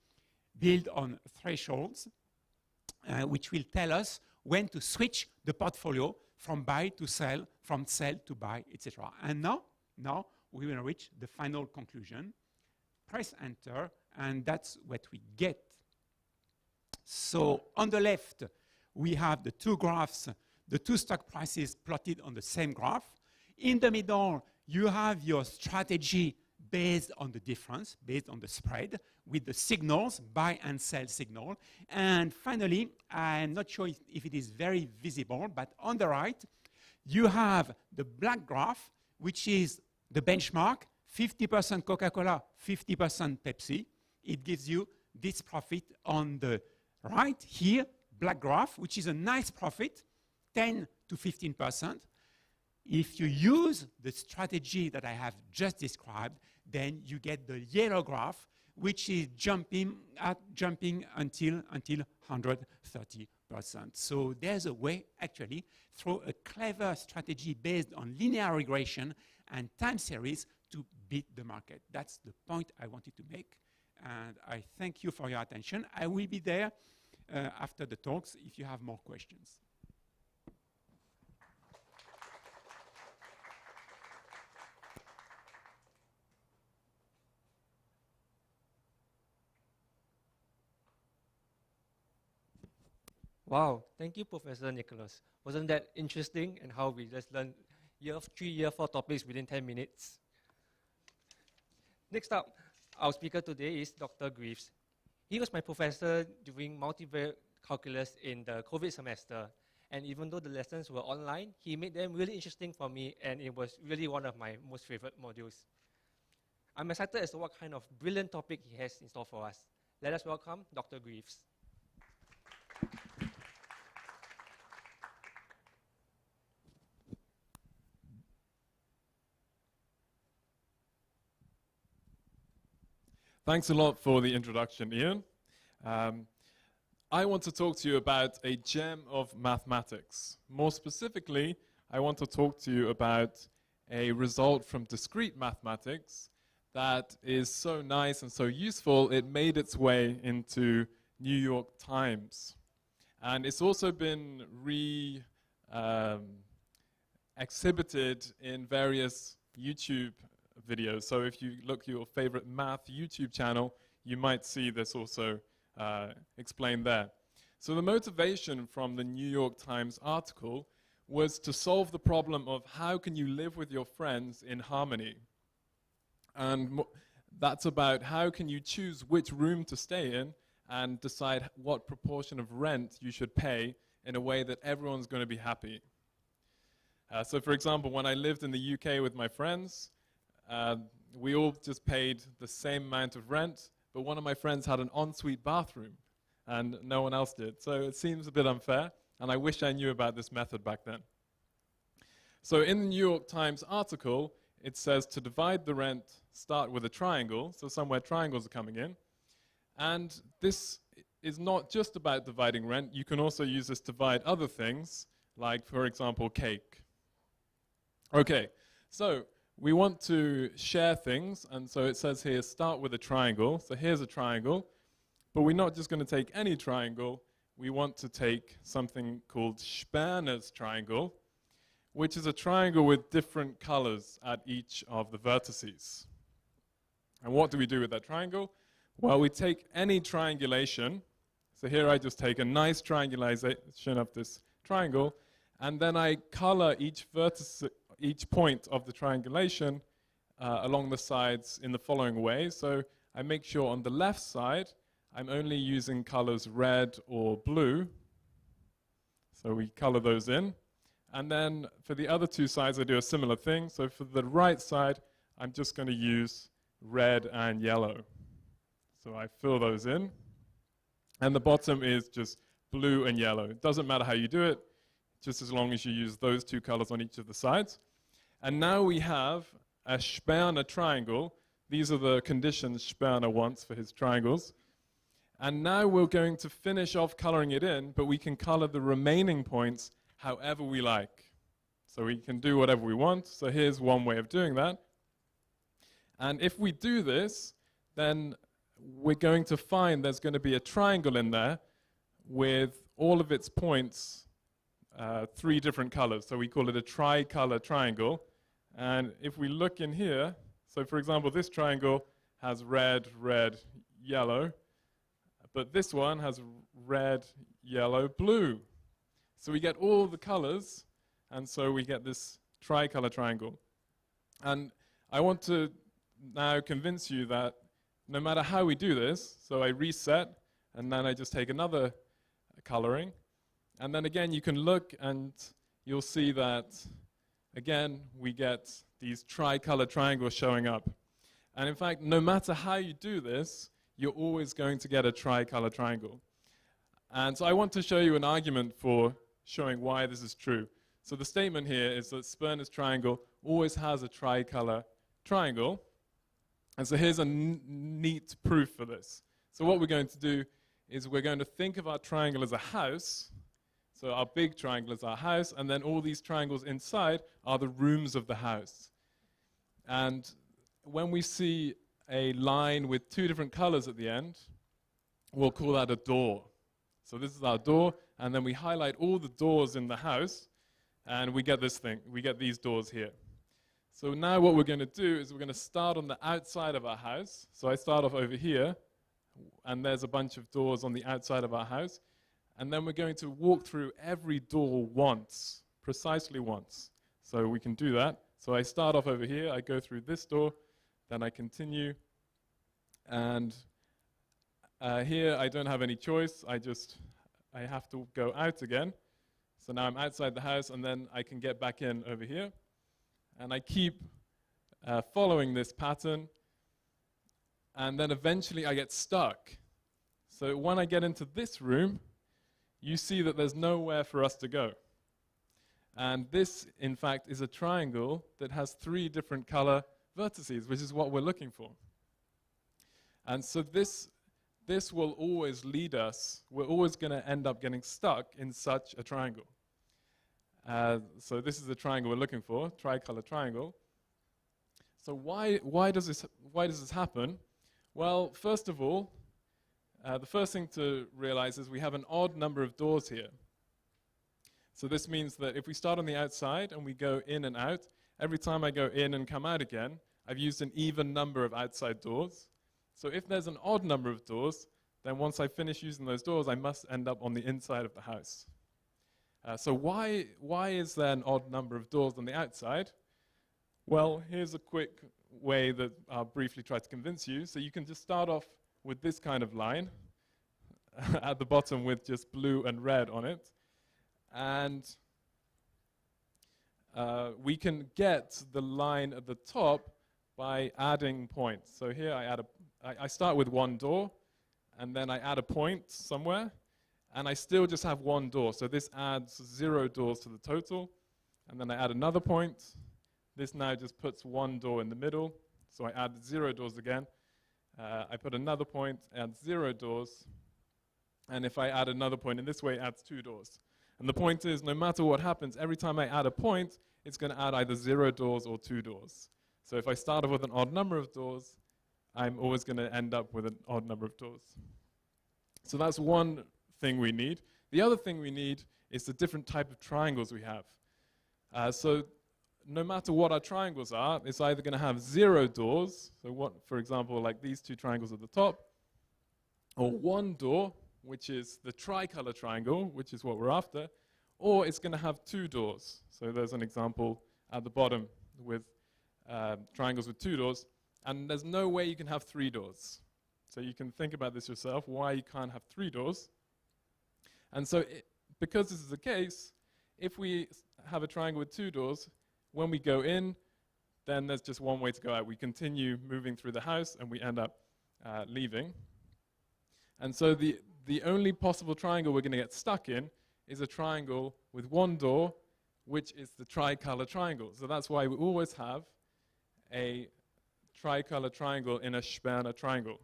built on thresholds, which will tell us when to switch the portfolio from buy to sell, from sell to buy, etc. And now we will reach the final conclusion. Press enter, and that's what we get. So on the left, we have the two graphs, the two stock prices plotted on the same graph. In the middle, you have your strategy based on the difference, based on the spread, with the signals, buy and sell signal. And finally, I'm not sure if it is very visible, but on the right, you have the black graph, which is the benchmark, 50% Coca-Cola, 50% Pepsi. It gives you this profit on the right here, black graph, which is a nice profit, 10 to 15%. If you use the strategy that I have just described, then you get the yellow graph, which is jumping until 130%. So there's a way, actually, through a clever strategy based on linear regression and time series to beat the market. That's the point I wanted to make. And I thank you for your attention. I will be there after the talks if you have more questions.
Wow, thank you, Professor Nicholas. Wasn't that interesting? And how we just learned year 3, year 4 topics within 10 minutes. Next up, our speaker today is Dr. Greaves. He was my professor during multivariate calculus in the COVID semester. And even though the lessons were online, he made them really interesting for me, and it was really one of my most favorite modules. I'm excited as to what kind of brilliant topic he has in store for us. Let us welcome Dr. Greaves.
Thanks a lot for the introduction, Ian. I want to talk to you about a gem of mathematics. More specifically, I want to talk to you about a result from discrete mathematics that is so nice and so useful, it made its way into New York Times. And it's also been exhibited in various YouTube videos. So if you look at your favorite math YouTube channel, you might see this also explained there. So the motivation from the New York Times article was to solve the problem of how can you live with your friends in harmony. And that's about how can you choose which room to stay in and decide what proportion of rent you should pay in a way that everyone's going to be happy. So for example, when I lived in the UK with my friends, we all just paid the same amount of rent, but one of my friends had an ensuite bathroom and no one else did. So it seems a bit unfair, and I wish I knew about this method back then. So in the New York Times article, it says to divide the rent, start with a triangle, so somewhere triangles are coming in. And this is not just about dividing rent. You can also use this to divide other things, like, for example, cake. Okay, so we want to share things, and so it says here, start with a triangle. So here's a triangle, but we're not just going to take any triangle. We want to take something called Sperner's triangle, which is a triangle with different colors at each of the vertices. And what do we do with that triangle? Well, we take any triangulation. So here I just take a nice triangulation of this triangle, and then I color each vertex, each point of the triangulation along the sides in the following way. So I make sure on the left side, I'm only using colors red or blue. So we color those in. And then for the other two sides, I do a similar thing. So for the right side, I'm just going to use red and yellow. So I fill those in. And the bottom is just blue and yellow. It doesn't matter how you do it, just as long as you use those two colors on each of the sides. And now we have a Sperner triangle. These are the conditions Sperner wants for his triangles. And now we're going to finish off coloring it in, but we can color the remaining points however we like. So we can do whatever we want. So here's one way of doing that. And if we do this, then we're going to find there's going to be a triangle in there with all of its points, 3 different colors. So we call it a tricolor triangle. And if we look in here, so for example, this triangle has red, red, yellow, but this one has red, yellow, blue. So we get all the colors, and so we get this tricolor triangle. And I want to now convince you that no matter how we do this, so I reset, and then I just take another coloring, and then again you can look and you'll see that again we get these tricolor triangles showing up. And in fact, no matter how you do this, you're always going to get a tricolor triangle. And so I want to show you an argument for showing why this is true. So the statement here is that Sperner's triangle always has a tricolor triangle. And so here's a neat proof for this. So what we're going to do is we're going to think of our triangle as a house. So our big triangle is our house, and then all these triangles inside are the rooms of the house. And when we see a line with 2 different colors at the end, we'll call that a door. So this is our door, and then we highlight all the doors in the house, and we get this thing. We get these doors here. So now what we're going to do is we're going to start on the outside of our house. So I start off over here, and there's a bunch of doors on the outside of our house. And then we're going to walk through every door once, precisely once. So we can do that. So I start off over here, I go through this door, then I continue. And here I don't have any choice, I have to go out again. So now I'm outside the house, and then I can get back in over here. And I keep following this pattern, and then eventually I get stuck. So when I get into this room, you see that there's nowhere for us to go. And this, in fact, is a triangle that has 3 different color vertices, which is what we're looking for. And so this will always lead us, we're always going to end up getting stuck in such a triangle. So this is the triangle we're looking for, tricolor triangle. So why does this happen? Well, first of all, the first thing to realize is we have an odd number of doors here. So this means that if we start on the outside and we go in and out, every time I go in and come out again, I've used an even number of outside doors. So if there's an odd number of doors, then once I finish using those doors, I must end up on the inside of the house. So why is there an odd number of doors on the outside? Well, here's a quick way that I'll briefly try to convince you. So you can just start off with this kind of line at the bottom with just blue and red on it. And we can get the line at the top by adding points. So here I start with 1 door, and then I add a point somewhere, and I still just have 1 door. So this adds 0 doors to the total, and then I add another point. This now just puts 1 door in the middle, so I add 0 doors again. I put another point, add 0 doors, and if I add another point in this way, it adds 2 doors. And the point is, no matter what happens, every time I add a point, it's going to add either 0 doors or 2 doors. So if I start off with an odd number of doors, I'm always going to end up with an odd number of doors. So that's one thing we need. The other thing we need is the different type of triangles we have. So no matter what our triangles are, it's either going to have 0 doors, so what, for example, like these 2 triangles at the top, or 1 door, which is the tricolor triangle, which is what we're after, or it's going to have 2 doors. So there's an example at the bottom with triangles with 2 doors, and there's no way you can have 3 doors. So you can think about this yourself, why you can't have 3 doors. And so because this is the case, if we have a triangle with 2 doors, when we go in, then there's just one way to go out. We continue moving through the house, and we end up leaving. And so the only possible triangle we're going to get stuck in is a triangle with 1 door, which is the tricolor triangle. So that's why we always have a tricolor triangle in a Sperner triangle.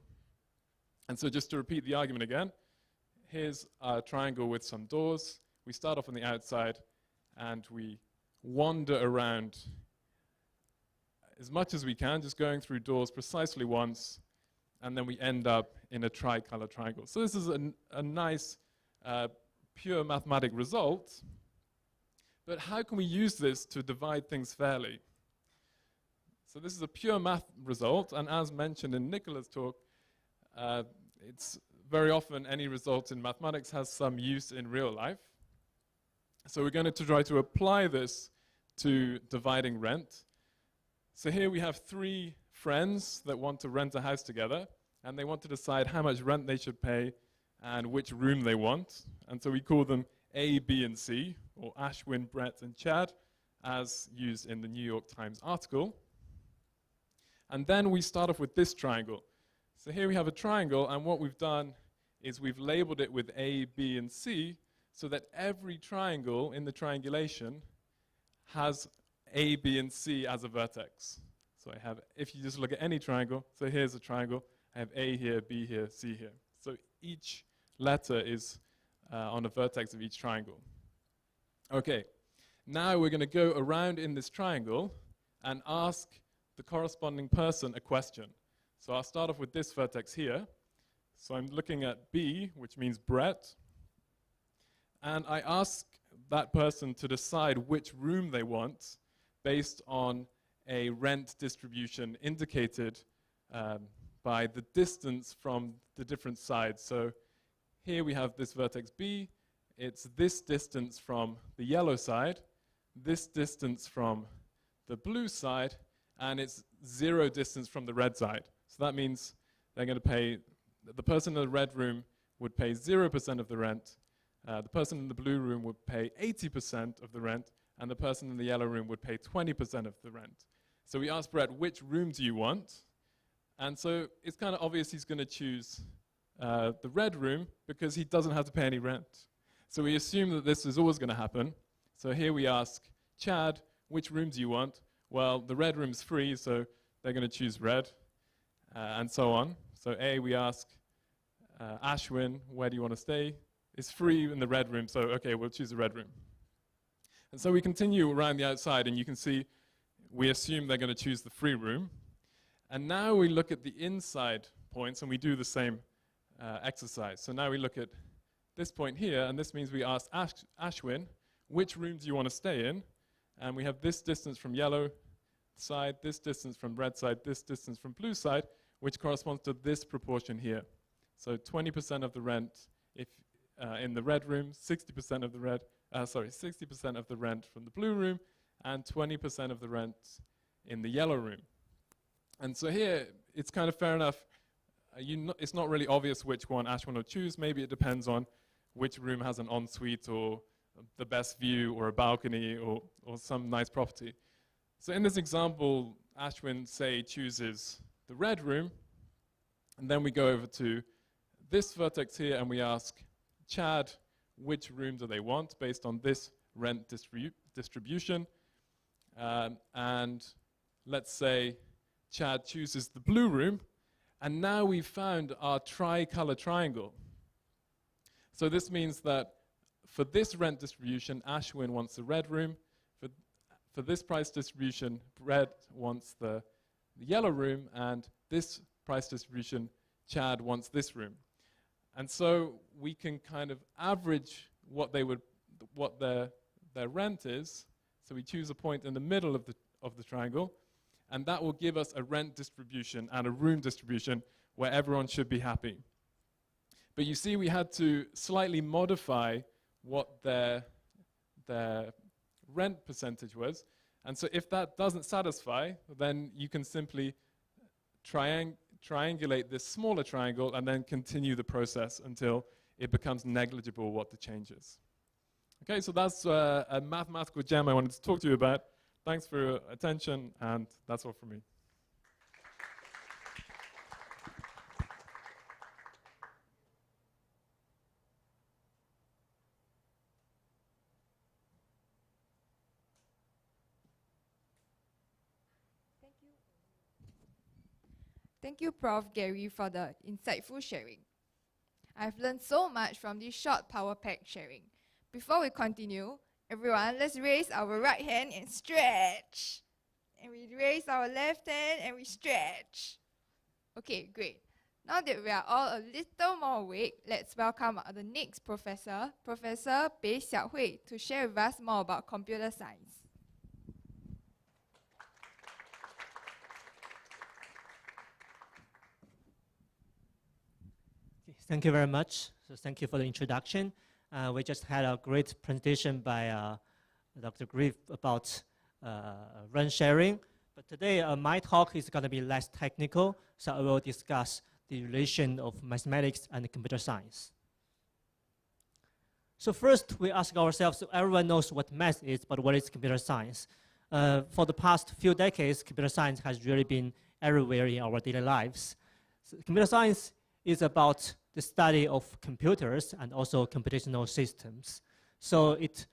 And so just to repeat the argument again, here's a triangle with some doors. We start off on the outside, and we wander around as much as we can, just going through doors precisely once, and then we end up in a tricolor triangle. So this is a nice, pure mathematic result, but how can we use this to divide things fairly? So this is a pure math result, and as mentioned in Nicola's talk, it's very often any result in mathematics has some use in real life. So we're going to try to apply this to dividing rent. So here we have 3 friends that want to rent a house together, and they want to decide how much rent they should pay and which room they want. And so we call them A, B, and C, or Ashwin, Brett, and Chad, as used in the New York Times article. And then we start off with this triangle. So here we have a triangle, and what we've done is we've labeled it with A, B, and C, so that every triangle in the triangulation has A, B, and C as a vertex. So I have, if you just look at any triangle, so here's a triangle, I have A here, B here, C here. So each letter is on a vertex of each triangle. Okay, now we're going to go around in this triangle and ask the corresponding person a question. So I'll start off with this vertex here. So I'm looking at B, which means Brett, and I ask that person to decide which room they want based on a rent distribution indicated by the distance from the different sides. So here we have this vertex B. It's this distance from the yellow side, this distance from the blue side, and it's 0 distance from the red side. So that means they're going to pay, the person in the red room would pay 0% of the rent, the person in the blue room would pay 80% of the rent, and the person in the yellow room would pay 20% of the rent. So we asked Brett, which room do you want? And so it's kind of obvious he's going to choose the red room because he doesn't have to pay any rent. So we assume that this is always going to happen. So here we ask Chad, which room do you want? Well, the red room's free, so they're going to choose red, and so on. So A, we ask Ashwin, where do you want to stay? It's free in the red room, so okay, we'll choose the red room. And so we continue around the outside, and you can see we assume they're going to choose the free room. And now we look at the inside points, and we do the same exercise. So now we look at this point here, and this means we ask Ashwin, which room do you want to stay in? And we have this distance from yellow side, this distance from red side, this distance from blue side, which corresponds to this proportion here. So 20% of the rent if in the red room, 60% of the 60% of the rent from the blue room, and 20% of the rent in the yellow room. And so here, it's kind of fair enough. It's not really obvious which one Ashwin will choose. Maybe it depends on which room has an ensuite or the best view or a balcony or some nice property. So in this example, Ashwin, say, chooses the red room, and then we go over to this vertex here and we ask Chad which room do they want based on this rent distribution. And let's say Chad chooses the blue room, and now we've found our tricolor triangle. So this means that for this rent distribution, Ashwin wants the red room. For this price distribution, Brett wants the yellow room, and this price distribution, Chad wants this room. And so we can kind of average what their rent is. So we choose a point in the middle of the triangle, and that will give us a rent distribution and a room distribution where everyone should be happy. But you see, we had to slightly modify what their rent percentage was. And so if that doesn't satisfy, then you can simply triangulate this smaller triangle and then continue the process until it becomes negligible what the change is. Okay, so that's a mathematical gem I wanted to talk to you about. Thanks for your attention, and that's all from me.
Thank you, Prof. Gary, for the insightful sharing. I've learned so much from this short power pack sharing. Before we continue, Everyone, let's raise our right hand and stretch. And we raise our left hand and we stretch. Okay, great. Now that we are all a little more awake, let's welcome the next professor, Professor Pei Xiaohui, to share with us more about computer science.
Thank you very much. So thank you for the introduction. We just had a great presentation by Dr. Griff about run sharing. But today my talk is going to be less technical, so I will discuss the relation of mathematics and computer science. So first, we ask ourselves, so everyone knows what math is, but what is computer science? For the past few decades, computer science has really been everywhere in our daily lives. So computer science is about the study of computers and also computational systems. So it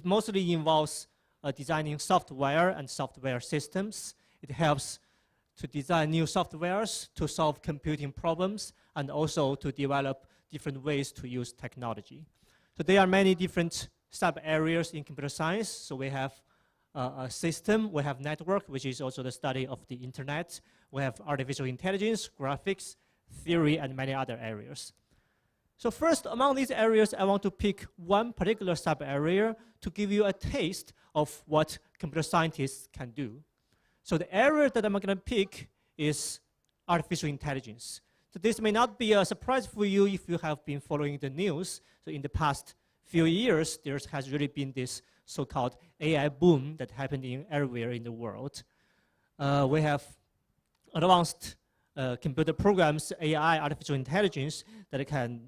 mostly involves designing software and software systems. It helps to design new softwares to solve computing problems and also to develop different ways to use technology. So there are many different sub-areas in computer science. So we have a system, we have network, which is also the study of the internet. We have artificial intelligence, graphics, theory, and many other areas. So first, among these areas, I want to pick one particular sub-area to give you a taste of what computer scientists can do. So the area that I'm going to pick is artificial intelligence. So this may not be a surprise for you if you have been following the news. So in the past few years, there has really been this so-called AI boom that happened everywhere in the world. We have advanced computer programs, AI, artificial intelligence, that can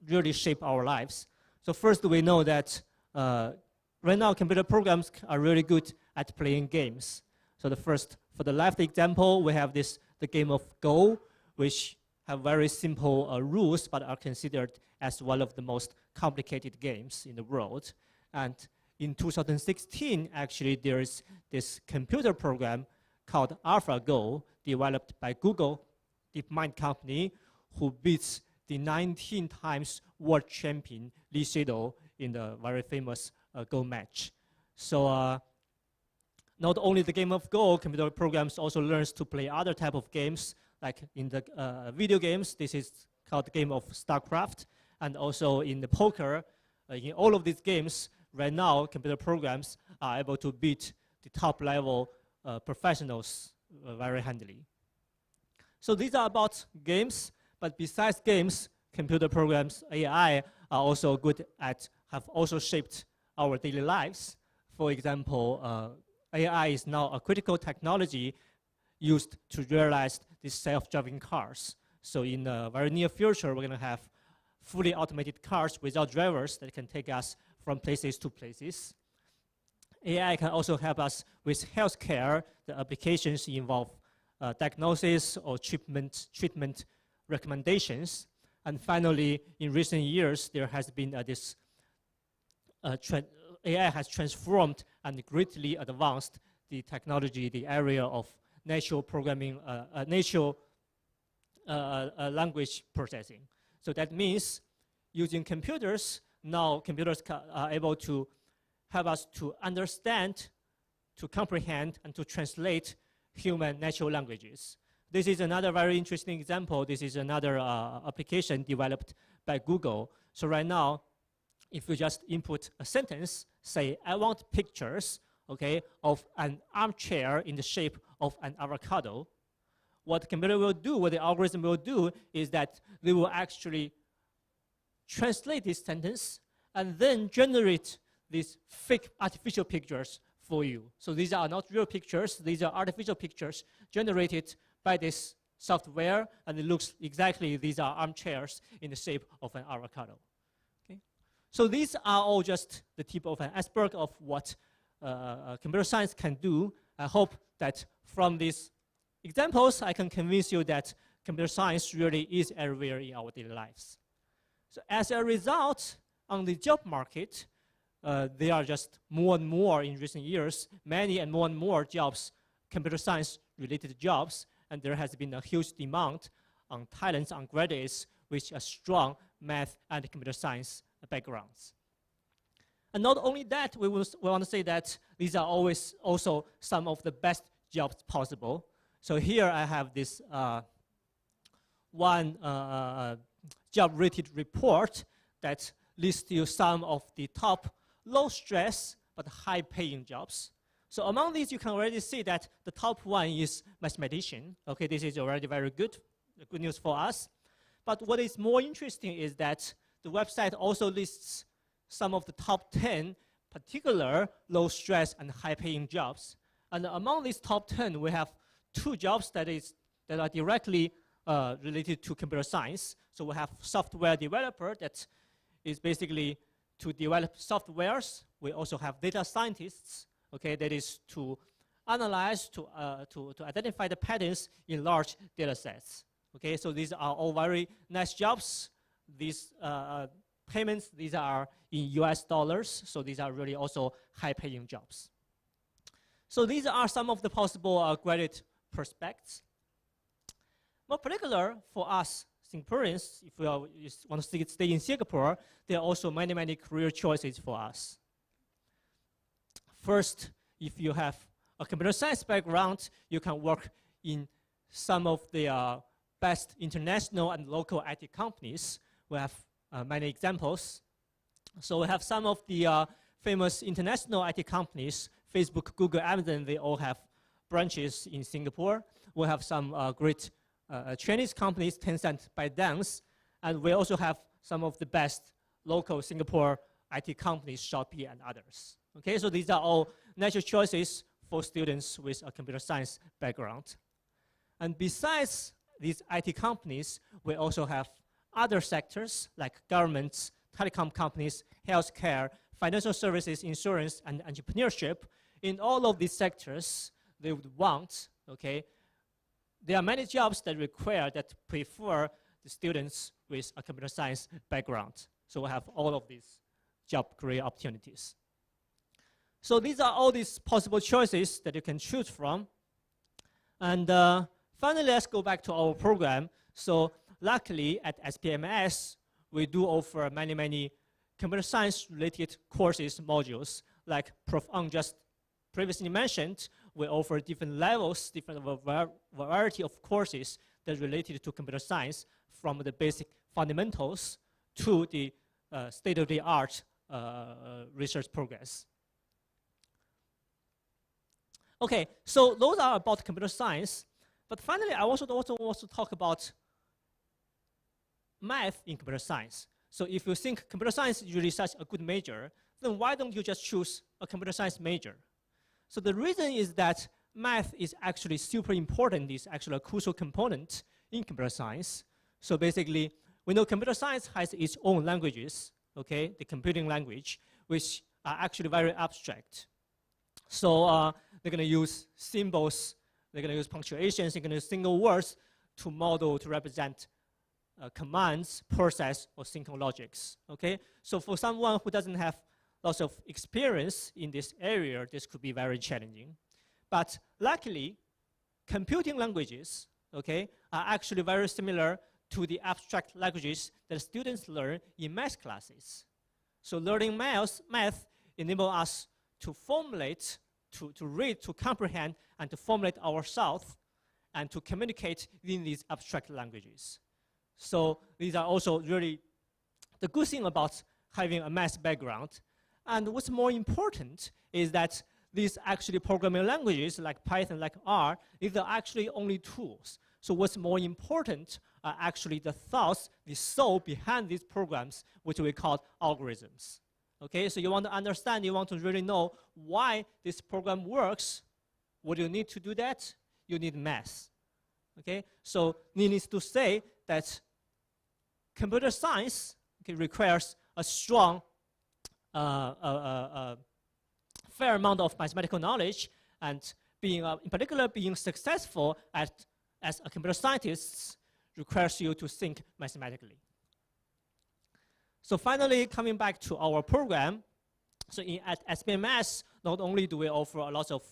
really shape our lives. So first, we know that right now, computer programs are really good at playing games. So for the left example, we have the game of Go, which have very simple rules, but are considered as one of the most complicated games in the world. And in 2016, actually, there is this computer program called AlphaGo, developed by Google DeepMind company, who beats the 19 times world champion Lee Sedol in the very famous Go match. So not only the game of Go, computer programs also learns to play other type of games, like in the video games, this is called the game of StarCraft, and also in the poker. In all of these games, right now, computer programs are able to beat the top level professionals very handily. So these are about games, but besides games, computer programs, AI, are also good at, have also shaped our daily lives. For example, AI is now a critical technology used to realize these self-driving cars. So in the very near future, we're going to have fully automated cars without drivers that can take us from places to places. AI can also help us with healthcare. The applications involve diagnosis or treatment recommendations. And finally, in recent years, there has been AI has transformed and greatly advanced the technology, the area of natural programming, natural language processing. So that means using computers, now computers are able to help us to understand, to comprehend, and to translate human natural languages. This is another very interesting example. This is another application developed by Google. So right now, if you just input a sentence, say, I want pictures, okay, of an armchair in the shape of an avocado, what the computer will do, what the algorithm will do, is that they will actually translate this sentence and then generate these fake artificial pictures for you. So these are not real pictures. These are artificial pictures generated by this software, and it looks exactly, these are armchairs in the shape of an avocado. Okay? So these are all just the tip of an iceberg of what computer science can do. I hope that from these examples, I can convince you that computer science really is everywhere in our daily lives. So as a result, on the job market, there are just more and more in recent years, many and more jobs, computer science related jobs, and there has been a huge demand on talents, on graduates with a strong math and computer science backgrounds. And not only that, we want to say that these are always also some of the best jobs possible. So here I have this one job-rated report that lists you some of the top low-stress but high-paying jobs. So among these, you can already see that the top one is mathematician. Okay, this is already very good news for us. But what is more interesting is that the website also lists some of the top 10 particular low-stress and high-paying jobs. And among these top 10, we have 2 jobs that are directly related to computer science. So we have software developer that is basically to develop softwares. We also have data scientists, okay, that is to analyze, to identify the patterns in large data sets. Okay, so these are all very nice jobs. These payments, these are in US dollars, so these are really also high-paying jobs. So these are some of the possible graduate prospects. More particular for us Singaporeans, if we want to stay in Singapore, there are also many, many career choices for us. First, if you have a computer science background, you can work in some of the best international and local IT companies. We have many examples. So we have some of the famous international IT companies, Facebook, Google, Amazon, they all have branches in Singapore. We have some great Chinese companies, Tencent, ByteDance, and we also have some of the best local Singapore IT companies, Shopee and others. Okay, so these are all natural choices for students with a computer science background. And besides these IT companies, we also have other sectors like governments, telecom companies, healthcare, financial services, insurance, and entrepreneurship. In all of these sectors, they would want, okay, there are many jobs that prefer the students with a computer science background. So we have all of these job career opportunities. So these are all these possible choices that you can choose from. And finally, let's go back to our program. So luckily at SPMS, we do offer many, many computer science related courses, modules, like Prof. Ang just previously mentioned. We offer different levels, different variety of courses that are related to computer science, from the basic fundamentals to the state-of-the-art research progress. Okay, so those are about computer science. But finally, I also want to talk about math in computer science. So if you think computer science is really such a good major, then why don't you just choose a computer science major? So the reason is that math is actually super important. It's actually a crucial component in computer science. So basically, we know computer science has its own languages, okay, the computing language, which are actually very abstract. So they're going to use symbols, they're going to use punctuations, they're going to use single words to model, to represent commands, process, or simple logics, okay? So for someone who doesn't have lots of experience in this area, this could be very challenging. But luckily, computing languages, okay, are actually very similar to the abstract languages that students learn in math classes. So learning math enables us to formulate, to read, to comprehend, and to formulate ourselves, and to communicate in these abstract languages. So these are also really the good thing about having a math background. And what's more important is that these actually programming languages like Python, like R, these are actually only tools. So what's more important are actually the thoughts, the soul behind these programs, which we call algorithms. Okay, so you want to understand, you want to really know why this program works. What do you need to do that? You need math. Okay, so needless to say that computer science requires a strong, fair amount of mathematical knowledge, and being, in particular, being successful as a computer scientist requires you to think mathematically. So finally, coming back to our program, so at SPMS, not only do we offer a lot of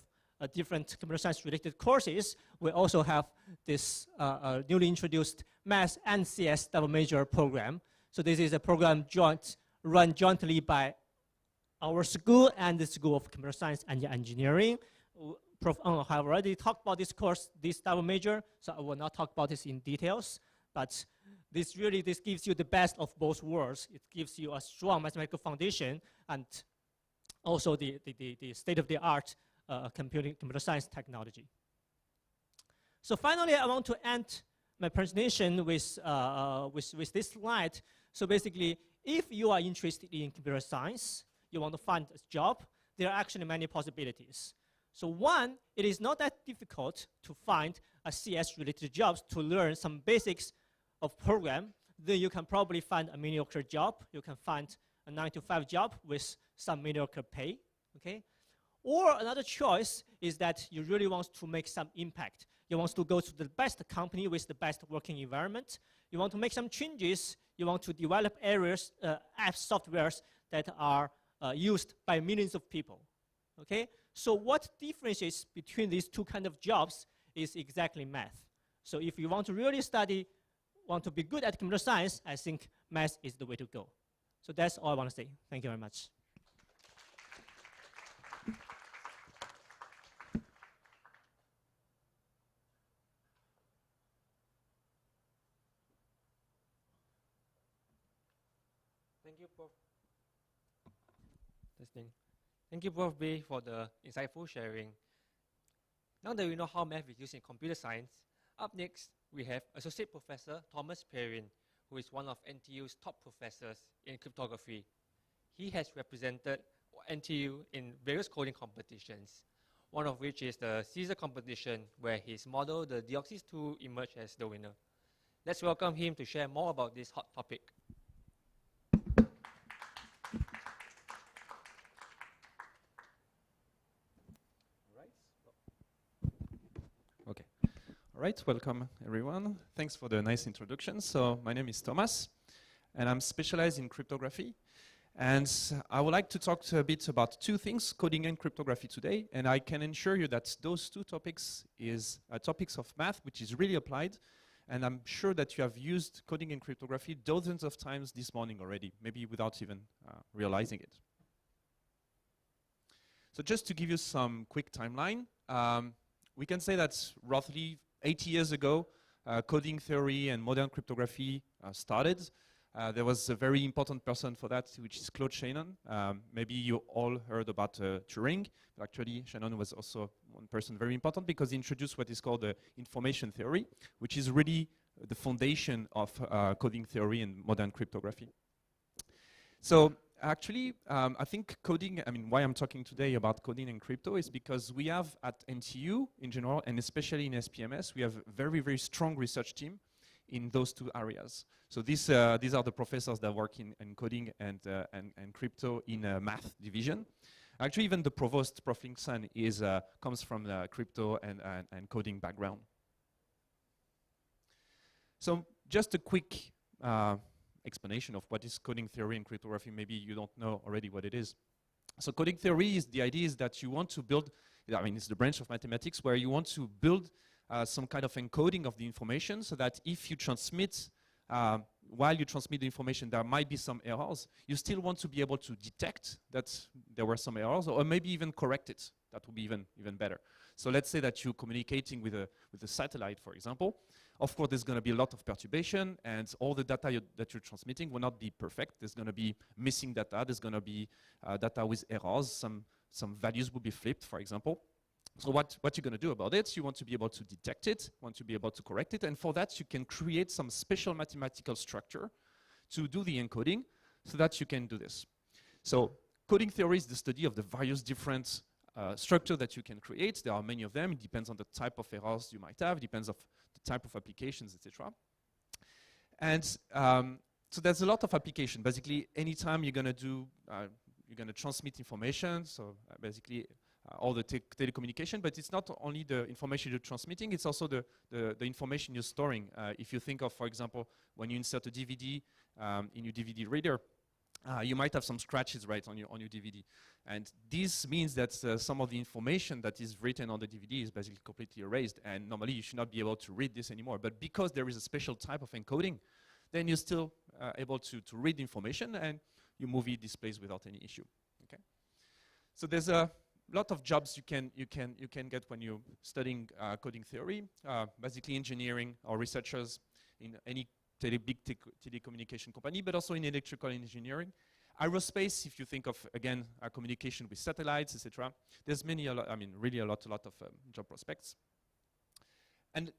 different computer science related courses, we also have this newly introduced Math and CS double major program. So this is a program run jointly by our school and the School of Computer Science and Engineering. Prof. Ng have already talked about this course, this double major, so I will not talk about this in details, but this gives you the best of both worlds. It gives you a strong mathematical foundation and also the state-of-the-art computer science technology. So finally, I want to end my presentation with this slide. So basically, if you are interested in computer science, you want to find a job, there are actually many possibilities. So one, it is not that difficult to find a CS-related jobs to learn some basics of program. Then you can probably find a mediocre job. You can find a 9-to-5 job with some mediocre pay, okay? Or another choice is that you really want to make some impact. You want to go to the best company with the best working environment. You want to make some changes. You want to develop areas, app softwares that are used by millions of people, okay? So what differentiates between these two kinds of jobs is exactly math. So if you want to really study, want to be good at computer science, I think math is the way to go. So that's all I want to say. Thank you very much.
Thank you, Prof. Testing. Thank you, Prof. Bay, for the insightful sharing. Now that we know how math is used in computer science, up next, we have Associate Professor Thomas Perrin, who is one of NTU's top professors in cryptography. He has represented NTU in various coding competitions, one of which is the CAESAR competition, where his model, the Deoxys 2, emerged as the winner. Let's welcome him to share more about this hot topic.
Okay. All right, welcome everyone. Thanks for the nice introduction. So my name is Thomas, and I'm specialized in cryptography. And I would like to talk a bit about two things, coding and cryptography today. And I can assure you that those two topics is topics of math, which is really applied. And I'm sure that you have used coding and cryptography dozens of times this morning already, maybe without even realizing it. So just to give you some quick timeline, we can say that roughly 80 years ago, coding theory and modern cryptography started. There was a very important person for that, which is Claude Shannon. Maybe you all heard about Turing, but actually Shannon was also one person very important because he introduced what is called the information theory, which is really the foundation of coding theory and modern cryptography. So actually, I think coding, why I'm talking today about coding and crypto is because we have at NTU in general, and especially in SPMS, we have a very, very strong research team in those two areas. So these are the professors that work in coding and crypto in math division. Actually, even the provost, Prof. Ling San, comes from the crypto and coding background. So just a quick explanation of what is coding theory and cryptography. Maybe you don't know already what it is. So coding theory is the idea is that you want to build, it's the branch of mathematics where you want to build some kind of encoding of the information so that if you transmit, while you transmit the information, there might be some errors. You still want to be able to detect that there were some errors or maybe even correct it. That would be even better. So let's say that you're communicating with a satellite, for example. Of course, there's going to be a lot of perturbation and all the data that you're transmitting will not be perfect. There's going to be missing data. There's going to be data with errors. Some values will be flipped, for example. So what you're going to do about it, you want to be able to detect it, want to be able to correct it, and for that you can create some special mathematical structure to do the encoding so that you can do this. So coding theory is the study of the various different structures that you can create. There are many of them. It depends on the type of errors you might have, depends on the type of applications, etc. And so there's a lot of application. Basically, anytime you're going to transmit information, so basically all the telecommunication, but it's not only the information you're transmitting, it's also the information you're storing. If you think of, for example, when you insert a DVD in your DVD reader, you might have some scratches right on your DVD. And this means that some of the information that is written on the DVD is basically completely erased, and normally you should not be able to read this anymore. But because there is a special type of encoding, then you're still able to read the information and your movie displays without any issue. Okay? So there's a lot of jobs you can get when you're studying coding theory. Basically, engineering or researchers in any big telecommunication company, but also in electrical engineering. Aerospace, if you think of, again, communication with satellites, etc. There's really a lot of job prospects. And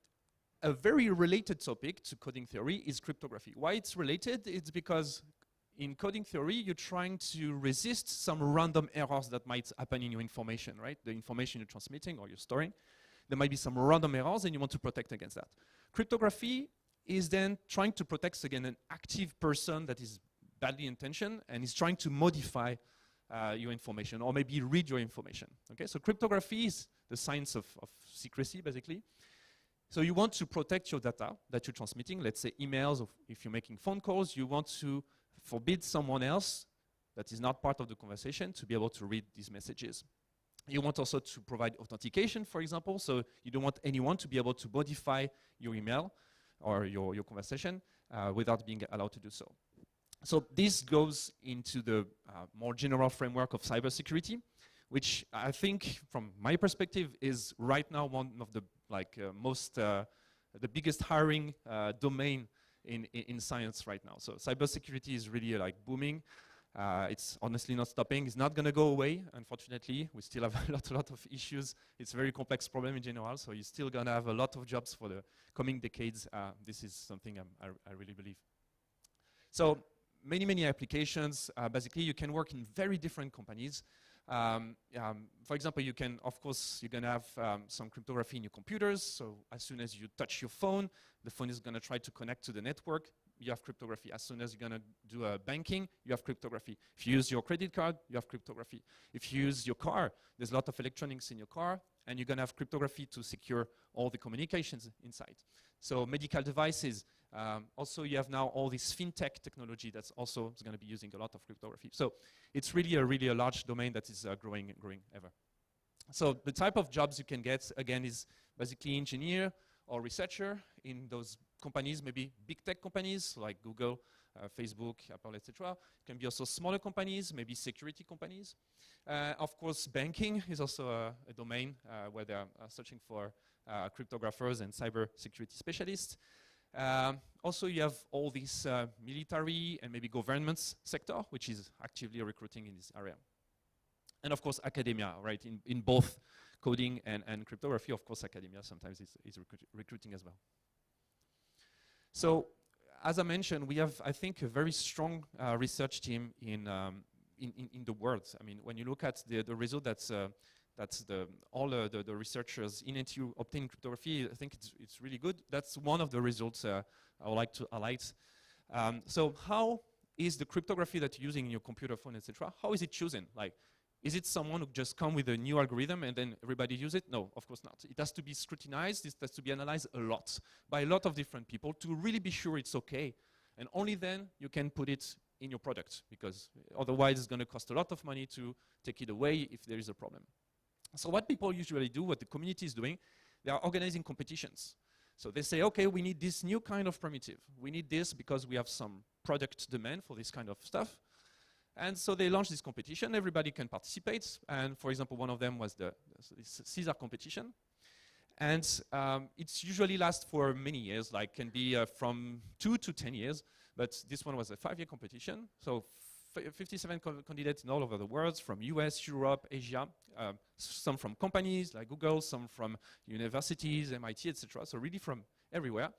a very related topic to coding theory is cryptography. Why it's related? It's because in coding theory, you're trying to resist some random errors that might happen in your information, right? The information you're transmitting or you're storing. There might be some random errors and you want to protect against that. Cryptography is then trying to protect against an active person that is badly intentioned and is trying to modify your information or maybe read your information. Okay, so cryptography is the science of secrecy, basically. So you want to protect your data that you're transmitting, let's say emails, or if you're making phone calls, you want to forbid someone else that is not part of the conversation to be able to read these messages. You want also to provide authentication, for example, so you don't want anyone to be able to modify your email or your conversation without being allowed to do so. So this goes into the more general framework of cybersecurity, which I think, from my perspective, is right now one of the the biggest hiring domain in science right now. So cybersecurity is really booming. It's honestly not stopping. It's not going to go away, unfortunately. We still have a lot of issues. It's a very complex problem in general, so you're still going to have a lot of jobs for the coming decades. This is something I really believe. So many applications. Basically, you can work in very different companies. For example, you can, of course, you're going to have some cryptography in your computers. So as soon as you touch your phone, the phone is going to try to connect to the network. You have cryptography. As soon as you're going to do banking, you have cryptography. If you use your credit card, you have cryptography. If you use your car, there's a lot of electronics in your car, and you're going to have cryptography to secure all the communications inside. So medical devices, also you have now all this fintech technology that's also going to be using a lot of cryptography. So it's really a large domain that is growing ever. So the type of jobs you can get, again, is basically engineer or researcher in those companies, maybe big tech companies like Google, Facebook, Apple, etc. Can be also smaller companies, maybe security companies. Of course, banking is also a domain where they are searching for cryptographers and cyber security specialists. Also, you have all these military and maybe governments sector, which is actively recruiting in this area. And of course, academia, right? In both coding and cryptography, of course, academia sometimes is recruiting as well. So, as I mentioned, we have, I think, a very strong research team in the world. I mean, when you look at the result that's all the researchers in NTU obtain cryptography, I think it's really good. That's one of the results I would like to highlight. So how is the cryptography that you're using in your computer, phone, etc., how is it chosen? Like, is it someone who just come with a new algorithm and then everybody use it? No, of course not. It has to be scrutinized. It has to be analyzed a lot by a lot of different people to really be sure it's okay. And only then you can put it in your product, because otherwise it's going to cost a lot of money to take it away if there is a problem. So what people usually do, what the community is doing, they are organizing competitions. So they say, okay, we need this new kind of primitive. We need this because we have some product demand for this kind of stuff. And so they launched this competition. Everybody can participate. And for example, one of them was the Caesar competition. And it's usually lasts for many years, like can be from 2 to 10 years. But this one was a 5-year competition. So 57 candidates in all over the world, from US, Europe, Asia, some from companies like Google, some from universities, MIT, etc. So really from everywhere.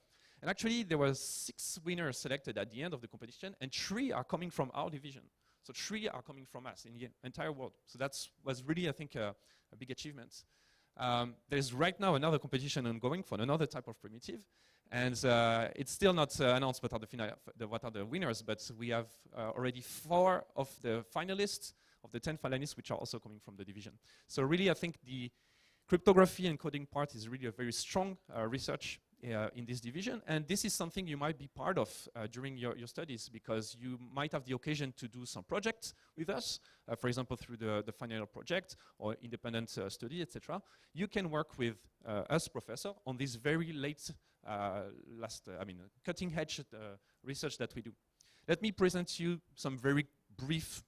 And actually, there were 6 winners selected at the end of the competition, and 3 are coming from our division. So 3 are coming from us in the entire world. So that was really, I think, a big achievement. There's right now another competition ongoing for another type of primitive. And it's still not announced what are the winners, but we have already 4 of the finalists, of the 10 finalists, which are also coming from the division. So really, I think the cryptography and coding part is really a very strong research in this division. And this is something you might be part of during your studies, because you might have the occasion to do some projects with us, for example, through the final project or independent study, etc. You can work with us, professor, on this very late, cutting edge research that we do. Let me present you some very brief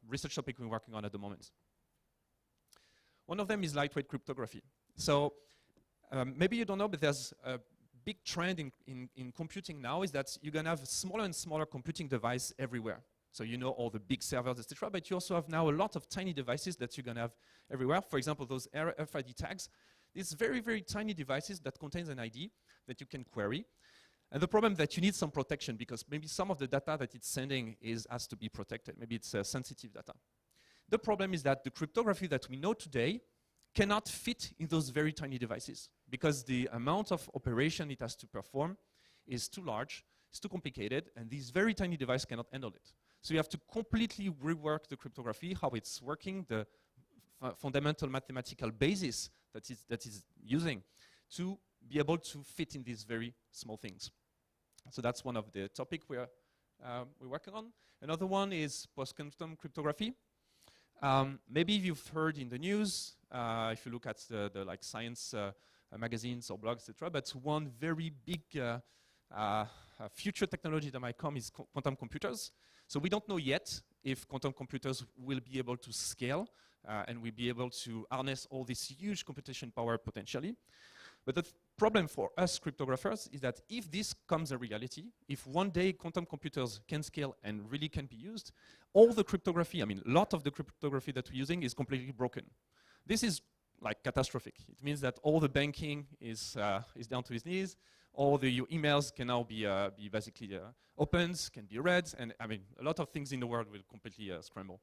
research topic we're working on at the moment. One of them is lightweight cryptography. So maybe you don't know, but there's a big trend in computing now is that you're going to have smaller and smaller computing device everywhere. So you know all the big servers, etc. But you also have now a lot of tiny devices that you're going to have everywhere. For example, those RFID tags. These very, very tiny devices that contains an ID that you can query. And the problem that you need some protection because maybe some of the data that it's sending has to be protected. Maybe it's sensitive data. The problem is that the cryptography that we know today cannot fit in those very tiny devices because the amount of operation it has to perform is too large, it's too complicated, and these very tiny devices cannot handle it. So you have to completely rework the cryptography, how it's working, the fundamental mathematical basis that is using to be able to fit in these very small things. So that's one of the topics we're working on. Another one is post-quantum cryptography. Maybe you've heard in the news, if you look at the like science magazines or blogs, etc. But one very big future technology that might come is quantum computers. So we don't know yet if quantum computers will be able to scale and will be able to harness all this huge computation power potentially. But the problem for us cryptographers is that if this comes a reality, if one day quantum computers can scale and really can be used, all the cryptography, I mean, a lot of the cryptography that we're using is completely broken. This is like catastrophic. It means that all the banking is down to its knees. All your emails can now be basically opened, can be read, and I mean, a lot of things in the world will completely scramble.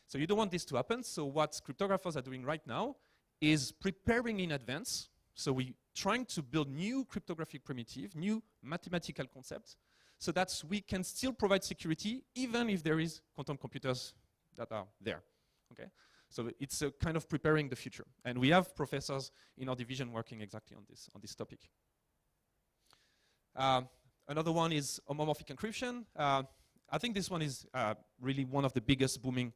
So you don't want this to happen. So what cryptographers are doing right now is preparing in advance. So we're trying to build new cryptographic primitive, new mathematical concepts, so that we can still provide security even if there is quantum computers that are there. Okay? So it's a kind of preparing the future. And we have professors in our division working exactly on this topic. Another one is homomorphic encryption. I think this one is really one of the biggest booming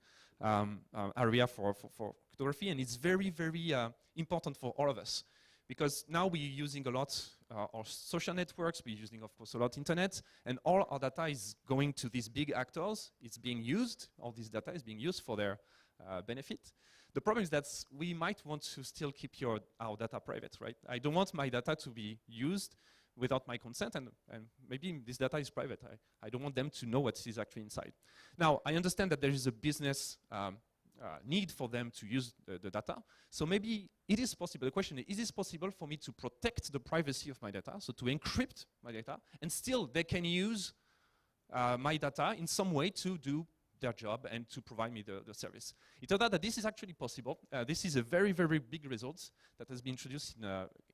area for cryptography, and it's very, very important for all of us. Because now we're using a lot our social networks, we're using, of course, a lot internet, and all our data is going to these big actors. It's being used, all this data is being used for their benefit. The problem is that we might want to still keep our data private, right? I don't want my data to be used without my consent, and maybe this data is private. I don't want them to know what is actually inside. Now, I understand that there is a business need for them to use the data. So maybe it is possible. The question is it possible for me to protect the privacy of my data, so to encrypt my data, and still they can use my data in some way to do their job and to provide me the service. It turns out that this is actually possible. This is a very, very big result that has been introduced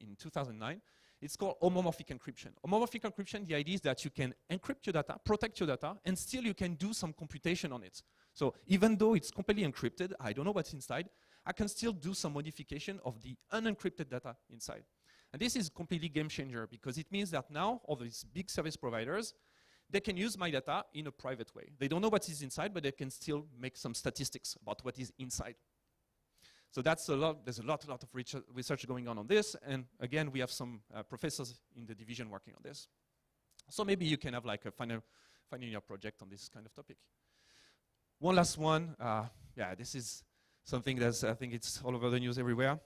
in 2009. It's called homomorphic encryption. Homomorphic encryption, the idea is that you can encrypt your data, protect your data, and still you can do some computation on it. So even though it's completely encrypted, I don't know what's inside, I can still do some modification of the unencrypted data inside. And this is completely game changer because it means that now all these big service providers, they can use my data in a private way. They don't know what is inside, but they can still make some statistics about what is inside. So that's a lot. There's a lot of research going on this. And again, we have some professors in the division working on this. So maybe you can have like a final year project on this kind of topic. One last one. Yeah, this is something that's, I think it's all over the news everywhere.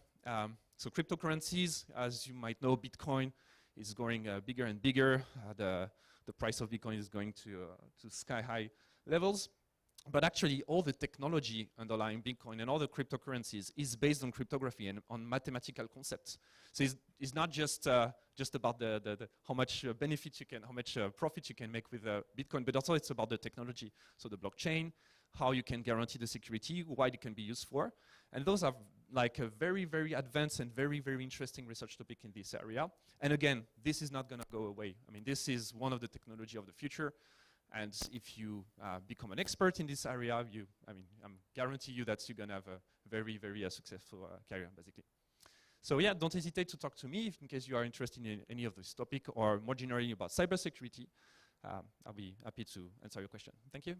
So cryptocurrencies, as you might know, Bitcoin is going bigger and bigger. The price of Bitcoin is going to sky-high levels. But actually, all the technology underlying Bitcoin and all the cryptocurrencies is based on cryptography and on mathematical concepts. So it's not just about the how much benefit you can, how much profit you can make with Bitcoin, but also it's about the technology. So the blockchain, how you can guarantee the security, what it can be used for. And those are like a very, very advanced and very, very interesting research topic in this area. And again, this is not going to go away. I mean, this is one of the technology of the future. And if you become an expert in this area, I'm guarantee you that you're going to have a very, very successful career, basically. So yeah, don't hesitate to talk to me if in case you are interested in any of this topic or more generally about cybersecurity. I'll be happy to answer your question. Thank you.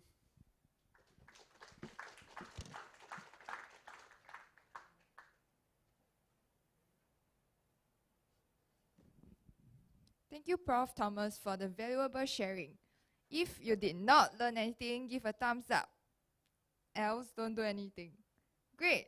Thank you, Prof. Thomas, for the valuable sharing. If you did not learn anything, give a thumbs up. Else, don't do anything. Great.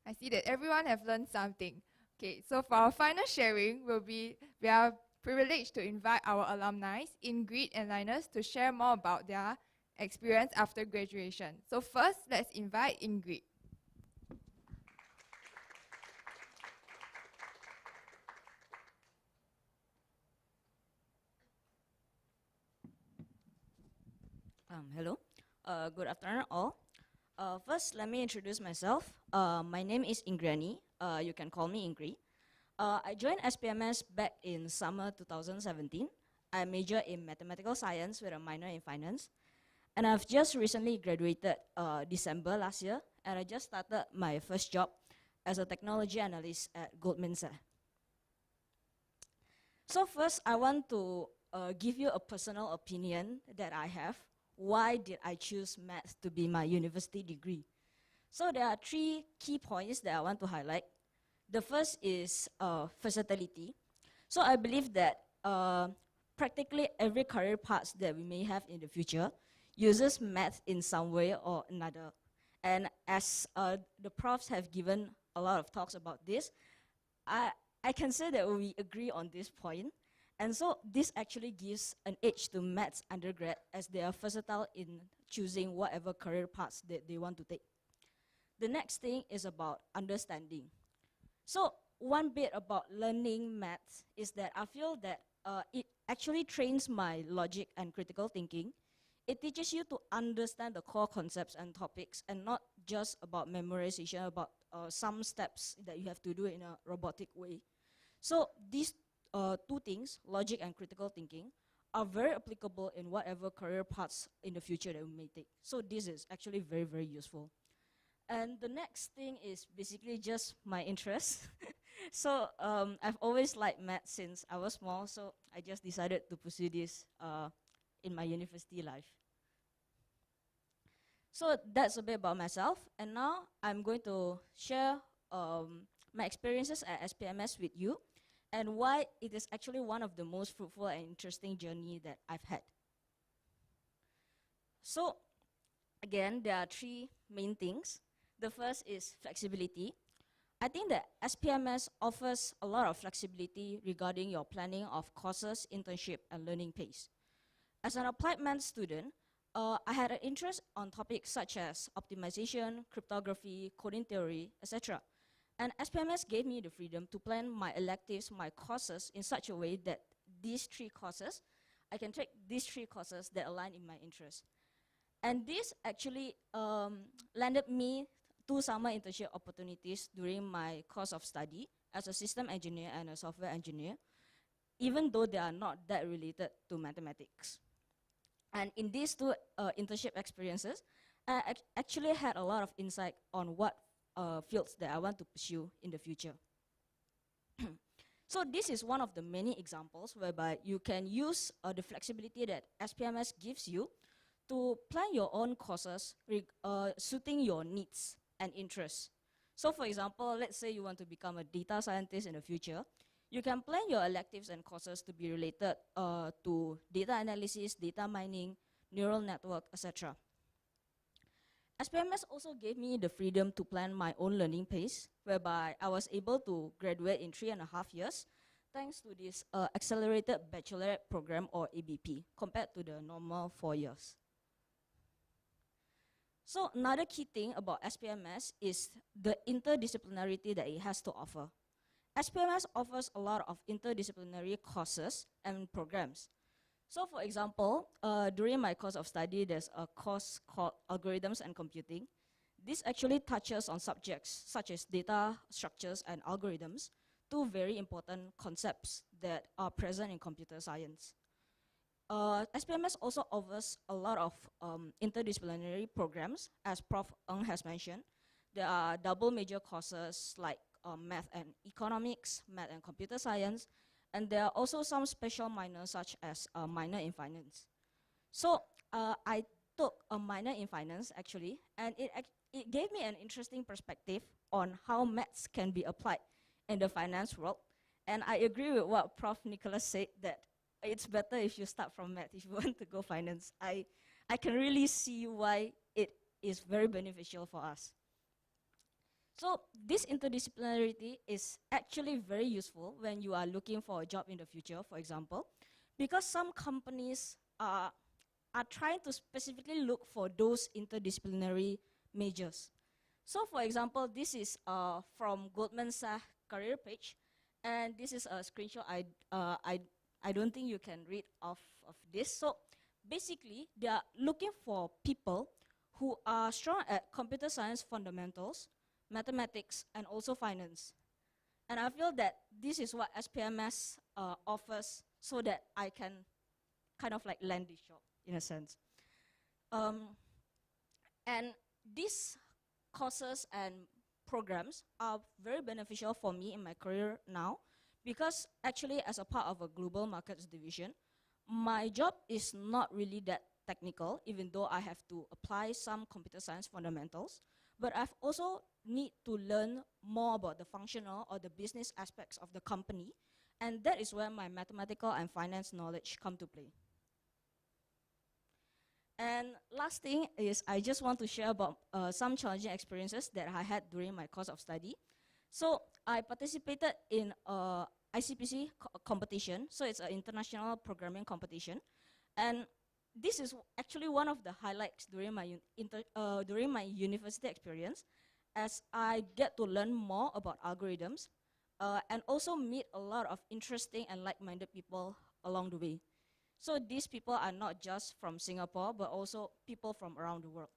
I see that everyone have learned something. Okay, so for our final sharing, we are privileged to invite our alumni, Ingrid and Linus, to share more about their experience after graduation. So first, let's invite Ingrid.
Hello. Good afternoon, all. First, let me introduce myself. My name is Ingriani. You can call me Ingrid. I joined SPMS back in summer 2017. I majored in mathematical science with a minor in finance. And I've just recently graduated December last year, and I just started my first job as a technology analyst at Goldman Sachs. So first, I want to give you a personal opinion that I have. Why did I choose maths to be my university degree? So there are 3 key points that I want to highlight. The first is versatility. So I believe that practically every career path that we may have in the future uses math in some way or another. And as the profs have given a lot of talks about this, I can say that we agree on this point. And so this actually gives an edge to maths undergrad as they are versatile in choosing whatever career paths that they want to take. The next thing is about understanding. So one bit about learning maths is that I feel that it actually trains my logic and critical thinking. It teaches you to understand the core concepts and topics and not just about memorization, about some steps that you have to do in a robotic way. So these 2 things, logic and critical thinking, are very applicable in whatever career paths in the future that we may take. So this is actually very, very useful. And the next thing is basically just my interest. So I've always liked math since I was small, so I just decided to pursue this in my university life. So that's a bit about myself, and now I'm going to share my experiences at SPMS with you, and why it is actually one of the most fruitful and interesting journey that I've had. So again, there are 3 main things. The first is flexibility. I think that SPMS offers a lot of flexibility regarding your planning of courses, internship, and learning pace. As an applied math student, I had an interest on topics such as optimization, cryptography, coding theory, etc. And SPMS gave me the freedom to plan my electives, my courses in such a way that I can take these 3 courses that align in my interest. And this actually landed me 2 summer internship opportunities during my course of study as a system engineer and a software engineer, even though they are not that related to mathematics. And in these 2 internship experiences, I actually had a lot of insight on what fields that I want to pursue in the future. So this is one of the many examples whereby you can use the flexibility that SPMS gives you to plan your own courses suiting your needs and interests. So for example, let's say you want to become a data scientist in the future, you can plan your electives and courses to be related to data analysis, data mining, neural network, etc. SPMS also gave me the freedom to plan my own learning pace, whereby I was able to graduate in 3.5 years, thanks to this accelerated baccalaureate program or ABP, compared to the normal 4 years. So another key thing about SPMS is the interdisciplinarity that it has to offer. SPMS offers a lot of interdisciplinary courses and programs. So for example, during my course of study, there's a course called Algorithms and Computing. This actually touches on subjects such as data structures and algorithms, 2 very important concepts that are present in computer science. SPMS also offers a lot of interdisciplinary programs, as Prof. Ng has mentioned. There are double major courses like math and economics, math and computer science, and there are also some special minors such as a minor in finance. So I took a minor in finance actually, and it gave me an interesting perspective on how maths can be applied in the finance world. And I agree with what Prof. Nicholas said, that it's better if you start from math if you want to go finance. I can really see why it is very beneficial for us. So this interdisciplinarity is actually very useful when you are looking for a job in the future, for example, because some companies are trying to specifically look for those interdisciplinary majors. So for example, this is from Goldman Sachs career page, and this is a screenshot. I don't think you can read off of this. So basically, they are looking for people who are strong at computer science fundamentals, mathematics, and also finance. And I feel that this is what SPMS offers, so that I can kind of like land this job in a sense. And these courses and programs are very beneficial for me in my career now, because actually as a part of a global markets division, my job is not really that technical, even though I have to apply some computer science fundamentals, but I've also need to learn more about the functional or the business aspects of the company, and that is where my mathematical and finance knowledge come to play. And last thing is I just want to share about some challenging experiences that I had during my course of study. So I participated in a ICPC competition, so it's an international programming competition, and this is actually one of the highlights during my university experience, as I get to learn more about algorithms and also meet a lot of interesting and like-minded people along the way. So these people are not just from Singapore, but also people from around the world.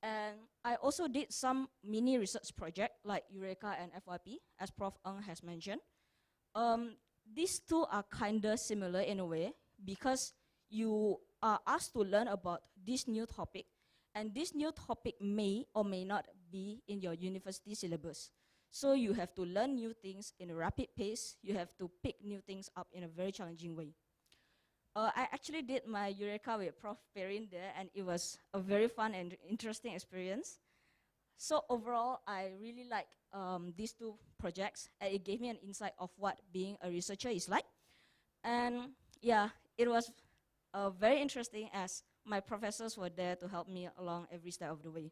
And I also did some mini research project like Eureka and FYP, as Prof. Ng has mentioned. These two are kinda similar in a way, because you are asked to learn about this new topic, and this new topic may or may not be in your university syllabus. So you have to learn new things in a rapid pace. You have to pick new things up in a very challenging way. I actually did my Eureka with Prof. Perrin there, and it was a very fun and interesting experience. So overall, I really like these two projects, and it gave me an insight of what being a researcher is like. And yeah, it was very interesting, as my professors were there to help me along every step of the way.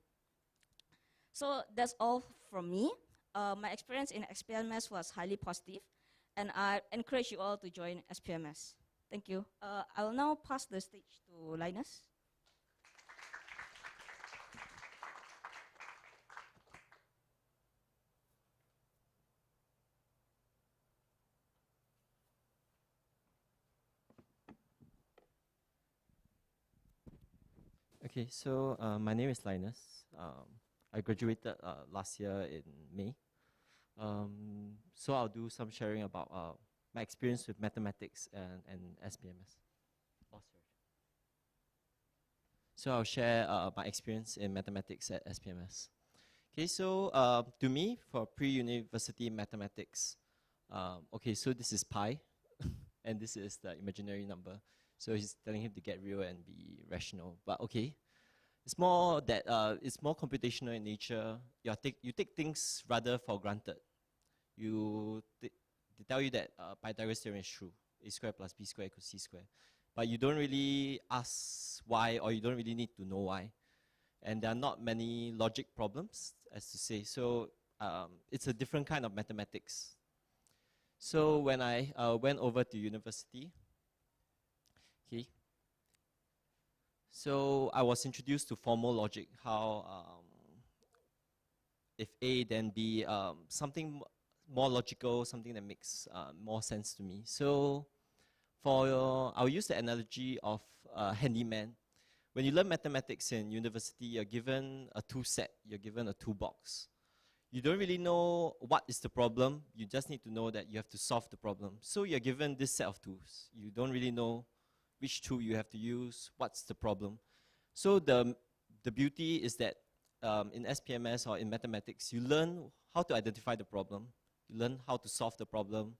So that's all from me. My experience in SPMS was highly positive, and I encourage you all to join SPMS. Thank you. I will now pass the stage to Linus.
Okay, so my name is Linus. I graduated last year in May. So I'll do some sharing about my experience with mathematics and SPMS. Oh, sorry. So I'll share my experience in mathematics at SPMS. Okay, so to me, for pre-university mathematics, okay, so this is pi, and this is the imaginary number. So he's telling him to get real and be rational. But okay, it's more that it's more computational in nature. You take things rather for granted. They tell you that Pythagoras theorem is true. A squared plus b squared equals c squared. But you don't really ask why, or you don't really need to know why. And there are not many logic problems, as to say. So it's a different kind of mathematics. So when I went over to university, okay, so I was introduced to formal logic, how if A then B, something more logical, something that makes more sense to me. So I'll use the analogy of a handyman. When you learn mathematics in university, you're given a tool set, you're given a toolbox. You don't really know what is the problem, you just need to know that you have to solve the problem. So you're given this set of tools. You don't really know which tool you have to use, what's the problem. So the beauty is that in SPMS or in mathematics, you learn how to identify the problem, you learn how to solve the problem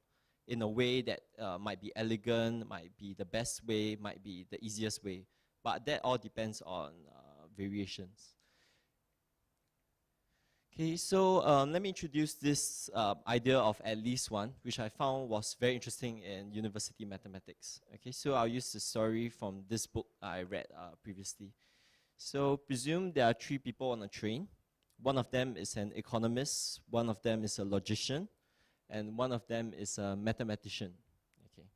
in a way that might be elegant, might be the best way, might be the easiest way. But that all depends on variations. Okay, so let me introduce this idea of at least one, which I found was very interesting in university mathematics. Okay, so I'll use the story from this book I read previously. So presume there are 3 people on a train. One of them is an economist, one of them is a logician, and one of them is a mathematician. Okay,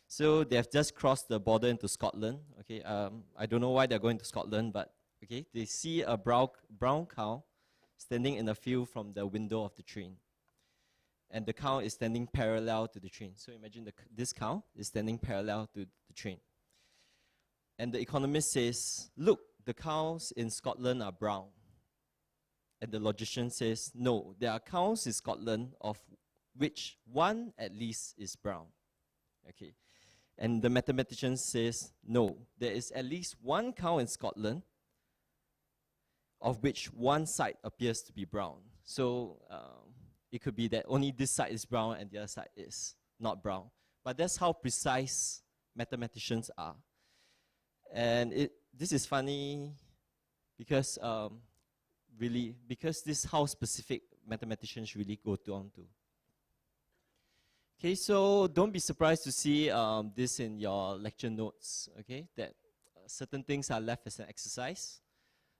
so they have just crossed the border into Scotland. Okay, I don't know why they're going to Scotland, but okay, they see a brown cow standing in a field from the window of the train, and the cow is standing parallel to the train. So imagine this cow is standing parallel to the train, and the economist says, "Look, the cows in Scotland are brown." And the logician says, "No, there are cows in Scotland of which one at least is brown." Okay. And the mathematician says, "No, there is at least one cow in Scotland of which one side appears to be brown." So it could be that only this side is brown and the other side is not brown. But that's how precise mathematicians are. And this is funny because because this is how specific mathematicians really go on to. Okay, so don't be surprised to see this in your lecture notes, okay, that certain things are left as an exercise.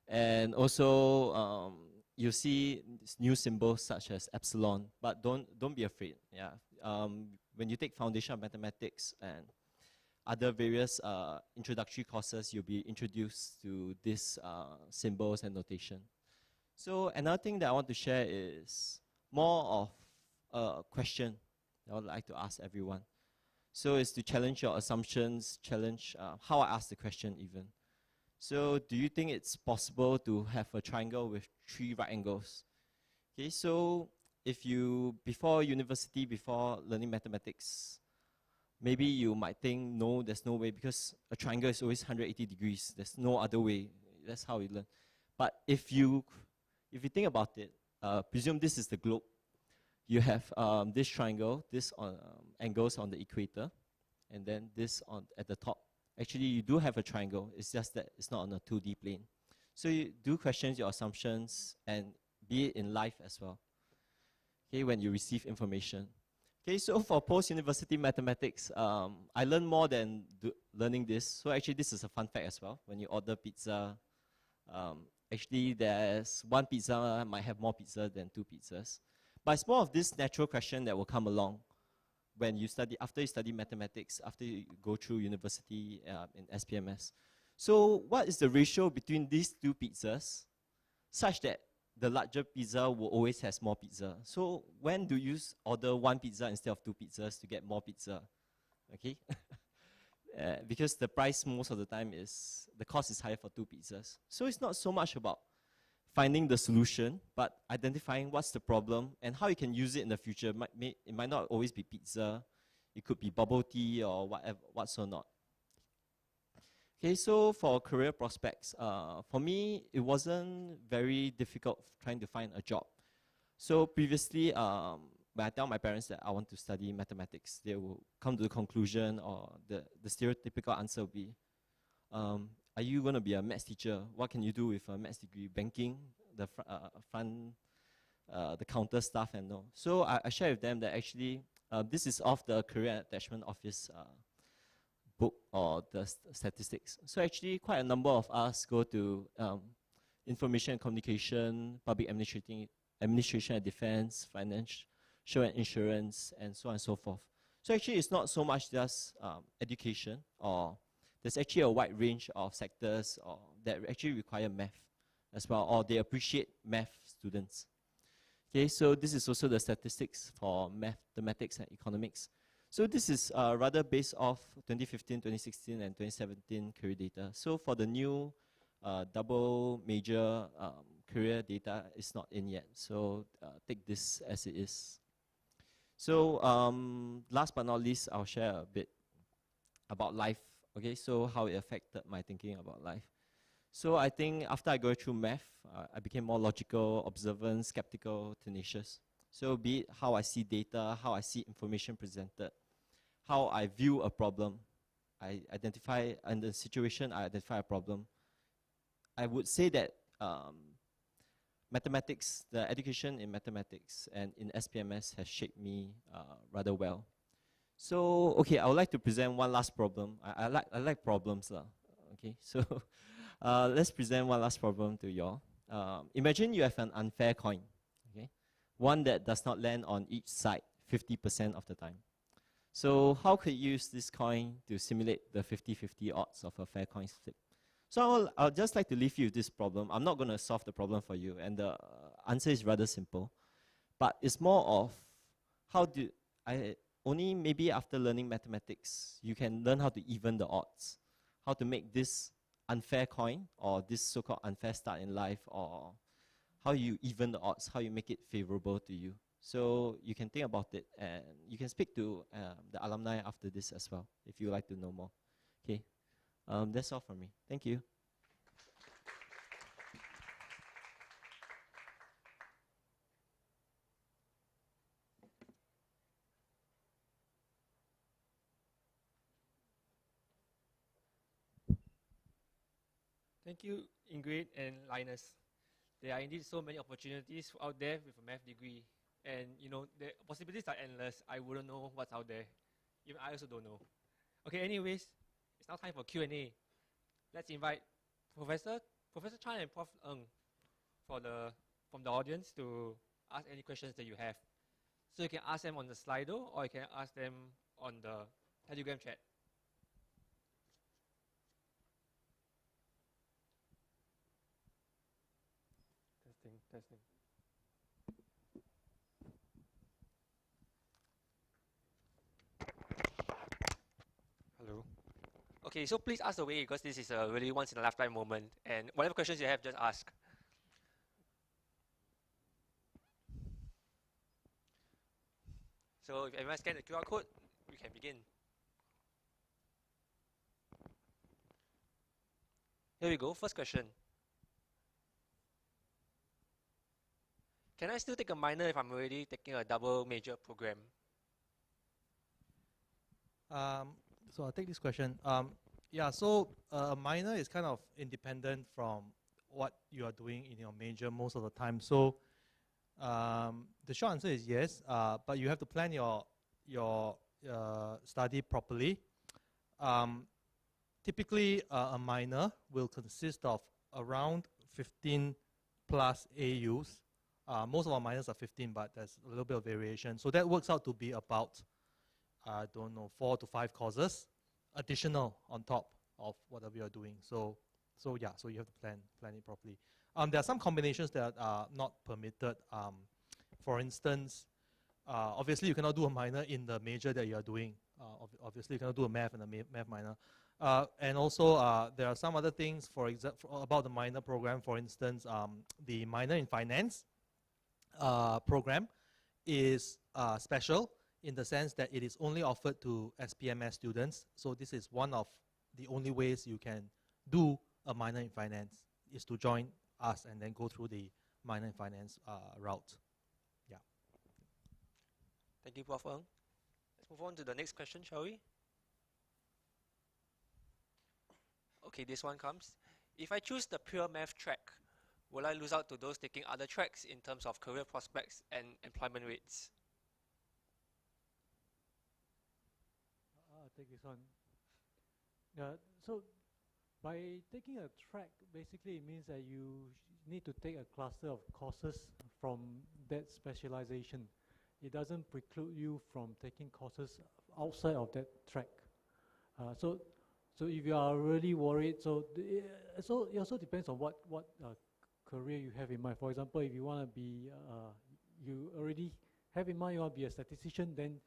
And also, you see new symbols such as epsilon, but don't be afraid. Yeah, when you take Foundation of Mathematics and other various introductory courses, you'll be introduced to these symbols and notation. So another thing that I want to share is more of a question that I would like to ask everyone. So it's to challenge your assumptions, challenge how I ask the question even. So do you think it's possible to have a triangle with 3 right angles? Okay, so if you, before university, before learning mathematics, maybe you might think, no, there's no way, because a triangle is always 180 degrees. There's no other way. That's how we learn. But if you think about it, presume this is the globe. You have this triangle, this angles on the equator, and then this at the top. Actually, you do have a triangle. It's just that it's not on a 2D plane. So you do question your assumptions, and be it in life as well. Okay, when you receive information. Okay, so for post-university mathematics, I learned more than learning this. So actually, this is a fun fact as well. When you order pizza, actually there's one pizza might have more pizza than 2 pizzas. But it's more of this natural question that will come along when you study, after you study mathematics, after you go through university in SPMS. So what is the ratio between these 2 pizzas such that the larger pizza will always have more pizza? So when do you order 1 pizza instead of 2 pizzas to get more pizza? Okay, because the price most of the time is, the cost is higher for 2 pizzas. So it's not so much about finding the solution, but identifying what's the problem and how you can use it in the future. It might not always be pizza. It could be bubble tea or whatever, what's or not. Okay, so for career prospects, for me, it wasn't very difficult trying to find a job. So previously, when I tell my parents that I want to study mathematics, they will come to the conclusion, or the stereotypical answer will be, are you going to be a maths teacher? What can you do with a maths degree? Banking, the counter staff and all. So I share with them that actually, this is off the Career Attachment Office book or the statistics. So actually, quite a number of us go to information and communication, public administration and defense, financial and insurance, and so on and so forth. So actually, it's not so much just education, or there's actually a wide range of sectors that actually require math as well, or they appreciate math students. Okay, so this is also the statistics for mathematics and economics. So this is rather based off 2015, 2016, and 2017 career data. So for the new double major career data, it's not in yet. So take this as it is. So last but not least, I'll share a bit about life. Okay, so how it affected my thinking about life. So I think after I go through math, I became more logical, observant, skeptical, tenacious. So be it how I see data, how I see information presented, how I view a problem, I identify, in the situation, I identify a problem. I would say that mathematics, the education in mathematics and in SPMS has shaped me rather well. So, okay, I would like to present one last problem. I like problems. Okay, so let's present one last problem to y'all. Imagine you have an unfair coin, okay? One that does not land on each side 50% of the time. So how could you use this coin to simulate the 50-50 odds of a fair coin flip? So I'll just like to leave you with this problem. I'm not going to solve the problem for you, and the answer is rather simple. But it's more of how do only maybe after learning mathematics, you can learn how to even the odds, how to make this unfair coin or this so-called unfair start in life, or how you even the odds, how you make it favorable to you. So you can think about it, and you can speak to the alumni after this as well, if you would like to know more. Okay, that's all from me. Thank you.
Thank you, Ingrid and Linus. There are indeed so many opportunities out there with a math degree. And you know, the possibilities are endless. I wouldn't know what's out there. Even I also don't know. Okay, anyways, it's now time for Q&A. Let's invite Professor Chan and Prof Ng from the audience to ask any questions that you have. So you can ask them on the Slido, or you can ask them on the Telegram chat. Testing. Hello. Okay, so please ask away, because this is a really once in a lifetime moment, and whatever questions you have, just ask. So if everyone scan the QR code, we can begin. Here we go, first question. Can I still take a minor if I'm already taking a double major program?
So I'll take this question. Yeah, so a minor is kind of independent from what you are doing in your major most of the time. So the short answer is yes, but you have to plan your study properly. Typically, a minor will consist of around 15 plus AUs. Most of our minors are 15, but there's a little bit of variation. So that works out to be about, I don't know, 4 to 5 courses additional on top of whatever you're doing. So yeah, so you have to plan it properly. There are some combinations that are not permitted. For instance, obviously you cannot do a minor in the major that you are doing. Obviously you cannot do a math in a math minor. And also there are some other things, for example, about the minor program. For instance, the minor in finance program is special in the sense that it is only offered to SPMS students. So this is one of the only ways you can do a minor in finance, is to join us and then go through the minor in finance route. Yeah.
Thank you, Prof. Ng. Let's move on to the next question, shall we? Okay, this one comes. If I choose the pure math track, will I lose out to those taking other tracks in terms of career prospects and employment rates?
I'll take this one. So by taking a track, basically it means that you need to take a cluster of courses from that specialization. It doesn't preclude you from taking courses outside of that track. So if you are really worried, so it also depends on what career you have in mind. For example, if you want to be, you already have in mind you want to be a statistician, then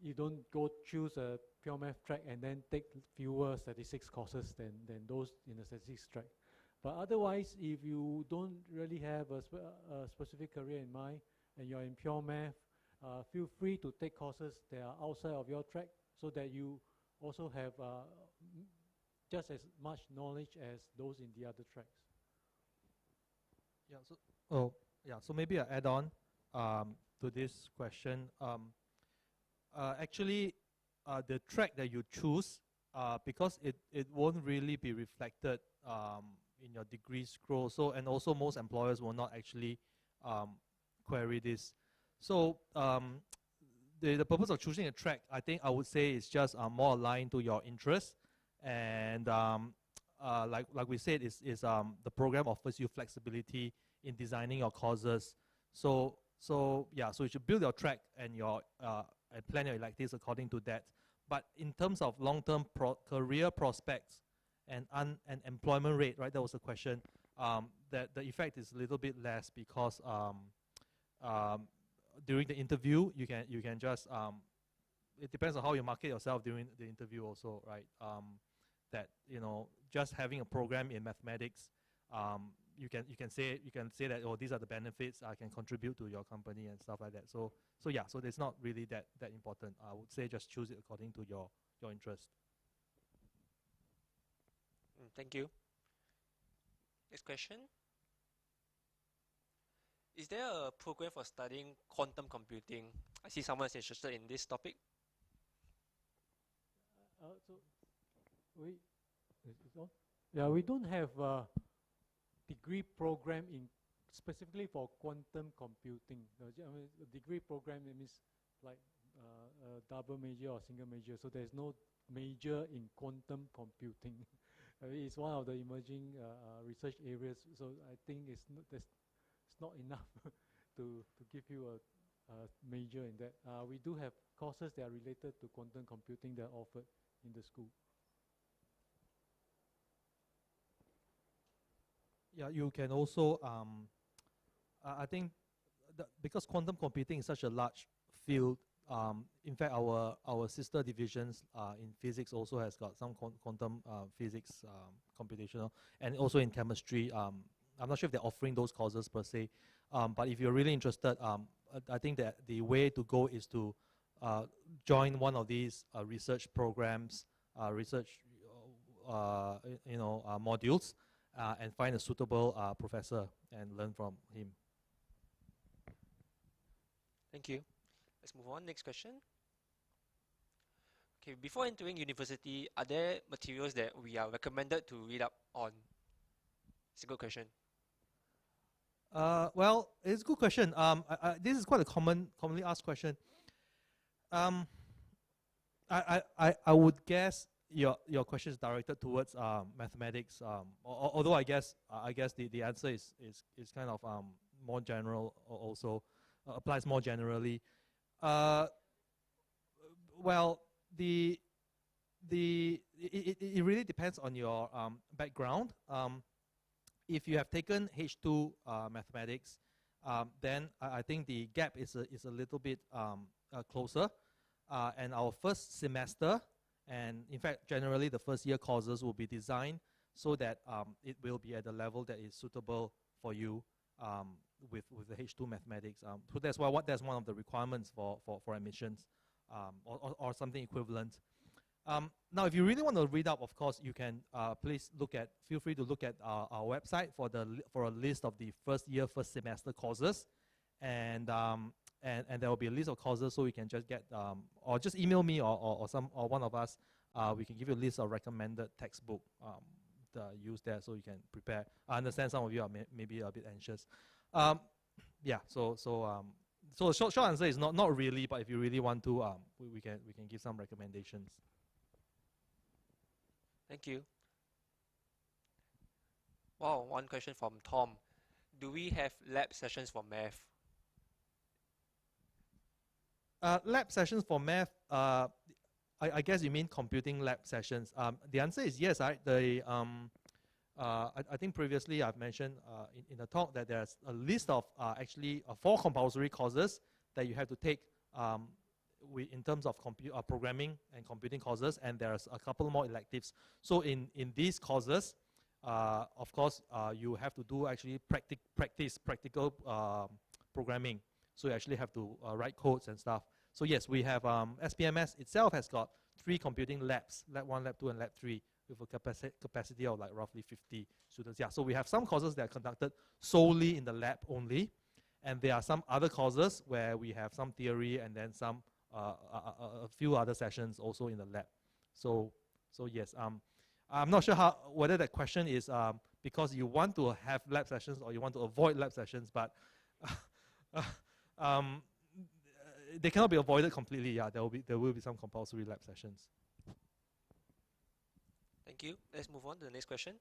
you don't go choose a pure math track and then take fewer statistics courses than those in the statistics track. But otherwise, if you don't really have a specific career in mind and you're in pure math, feel free to take courses that are outside of your track so that you also have just as much knowledge as those in the other tracks.
Yeah, so maybe I'll add on to this question. Actually, the track that you choose, because it won't really be reflected in your degree scroll. So, and also most employers will not actually query this. So the purpose of choosing a track, I think I would say, is just more aligned to your interests. And like we said, is the program offers you flexibility in designing your courses. So yeah, so you should build your track and your and plan your electives according to that. But in terms of long-term career prospects and employment rate, right? That was a question. That the effect is a little bit less because during the interview you can just it depends on how you market yourself during the interview also, right? That just having a program in mathematics, you can say that, oh, these are the benefits I can contribute to your company and stuff like that. So yeah, so it's not really that important. I would say just choose it according to your interest.
Thank you. Next question. Is there a program for studying quantum computing? I see someone is interested in this topic.
We don't have a degree program specifically for quantum computing. A degree program means like a double major or single major. So there's no major in quantum computing. It's one of the emerging research areas. So I think it's not enough to give you a major in that. We do have courses that are related to quantum computing that are offered in the school.
Yeah, you can also, I think, because quantum computing is such a large field, in fact, our sister divisions in physics also has got some quantum physics computational, and also in chemistry. I'm not sure if they're offering those courses per se, but if you're really interested, I think that the way to go is to join one of these research programs, modules, and find a suitable professor and learn from him.
Thank you. Let's move on. Next question. Okay, before entering university, are there materials that we are recommended to read up on? It's a good question.
Well, it's a good question. This is quite a commonly asked question. I would guess your question is directed towards mathematics. Although I guess the answer is kind of more general, also applies more generally. Well, it really depends on your background. If you have taken H2 mathematics, then I think the gap is a little bit closer. And our first semester, and in fact, generally the first year courses will be designed so that it will be at the level that is suitable for you with the H2 mathematics. So that's one of the requirements for admissions, or something equivalent. Now, if you really want to read up, of course, you can feel free to look at our website for a list of the first semester courses, and there will be a list of courses, so you can just get or just email me or one of us. We can give you a list of recommended textbook use there, so you can prepare. I understand some of you are maybe a bit anxious. Yeah. So the short answer is not really, but if you really want to, we can give some recommendations.
Thank you. Wow, one question from Tom. Do we have lab sessions for math?
Lab sessions for math, I guess you mean computing lab sessions. The answer is yes. I think previously I've mentioned in the talk that there's a list of actually 4 compulsory courses that you have to take in terms of programming and computing courses, and there's a couple more electives. So in these courses, of course, you have to do actually practical programming. So you actually have to write codes and stuff. So yes, we have SPMS itself has got 3 computing labs, Lab 1, Lab 2, and Lab 3, with a capacity of like roughly 50 students. Yeah, so we have some courses that are conducted solely in the lab only, and there are some other courses where we have some theory and then some a few other sessions also in the lab. So yes, I'm not sure whether that question is because you want to have lab sessions or you want to avoid lab sessions, but they cannot be avoided completely. Yeah, there will be some compulsory lab sessions.
Thank you. Let's move on to the next question.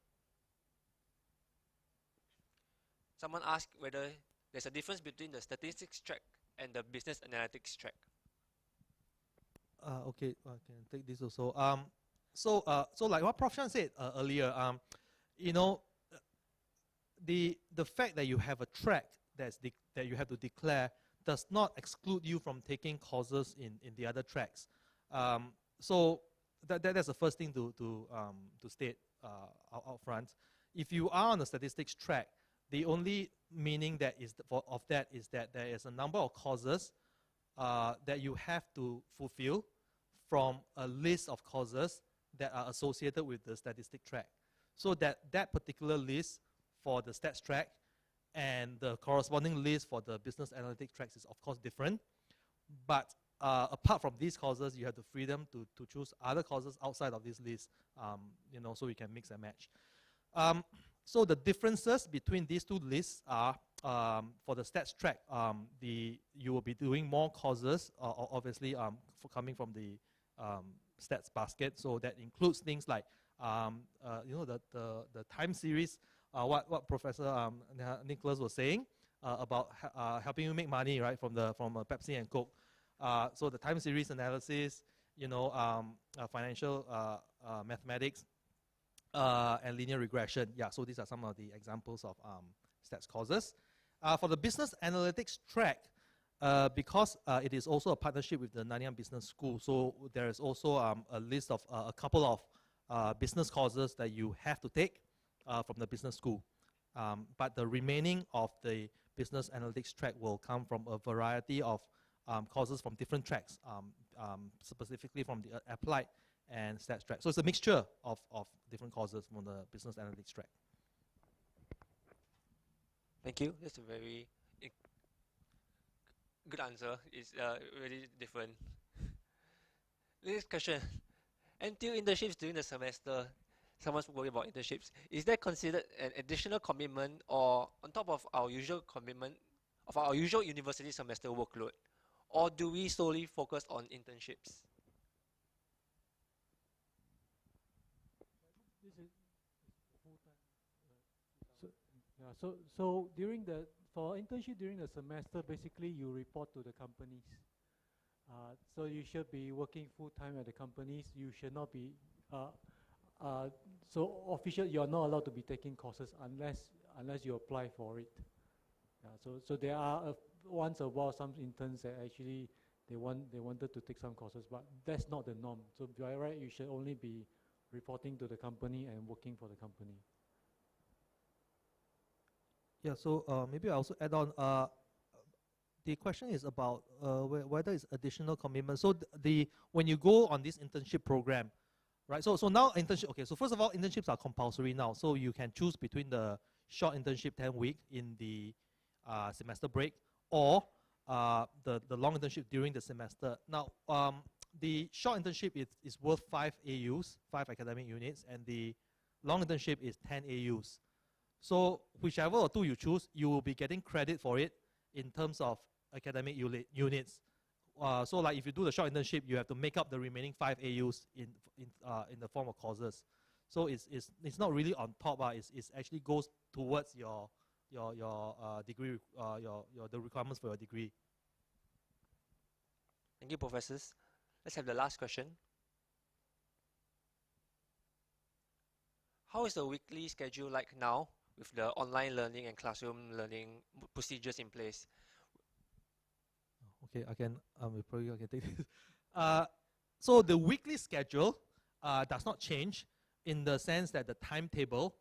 Someone asked whether there's a difference between the statistics track and the business analytics track.
Okay, I can take this also. So like what Prof. Chan said earlier, you know, the fact that you have a track that you have to declare does not exclude you from taking courses in the other tracks. So that's the first thing to state out front. If you are on the statistics track, the only meaning that is of that is that there is a number of courses that you have to fulfill from a list of courses that are associated with the statistic track. So that particular list for the stats track and the corresponding list for the business analytics tracks is of course different. But apart from these courses, you have the freedom to choose other courses outside of this list, you know, so you can mix and match. So the differences between these two lists are, for the stats track, you will be doing more courses, obviously coming from the stats basket. So that includes things like, you know, the time series, what Professor Nicholas was saying about helping you make money, right, from Pepsi and Coke. So the time series analysis, you know, financial mathematics, and linear regression. Yeah, so these are some of the examples of stats courses. For the business analytics track, because it is also a partnership with the Nanyang Business School, so there is also a list of a couple of business courses that you have to take from the business school. But the remaining of the business analytics track will come from a variety of courses from different tracks, specifically from the applied and stats track. So it's a mixture of different courses from the business analytics track.
Thank you. That's a very good answer. It's really different. Next question. NTU internships during the semester, someone's worried about internships. Is that considered an additional commitment or on top of our usual commitment, of our usual university semester workload? Or do we solely focus on internships?
So for internship during the semester, basically you report to the companies. So you should be working full time at the companies. You should not be so official. You are not allowed to be taking courses unless you apply for it. So there are once a while some interns that actually they wanted to take some courses, but that's not the norm. So by right, you should only be reporting to the company and working for the company.
Yeah, so maybe I also add on, the question is about whether it's additional commitment. So when you go on this internship program, right? So now internship, okay, so first of all, internships are compulsory now. So you can choose between the short internship 10-week in the semester break or the long internship during the semester. Now, the short internship is worth 5 AUs, 5 academic units, and the long internship is 10 AUs. So whichever or two you choose, you will be getting credit for it in terms of academic units. So like if you do the short internship, you have to make up the remaining 5 AUs in the form of courses. So it's not really on top. It actually goes towards your degree, the requirements for your degree.
Thank you, professors. Let's have the last question. How is the weekly schedule like now with the online learning and classroom learning procedures in place?
Okay, I can take this. So the weekly schedule does not change in the sense that the timetable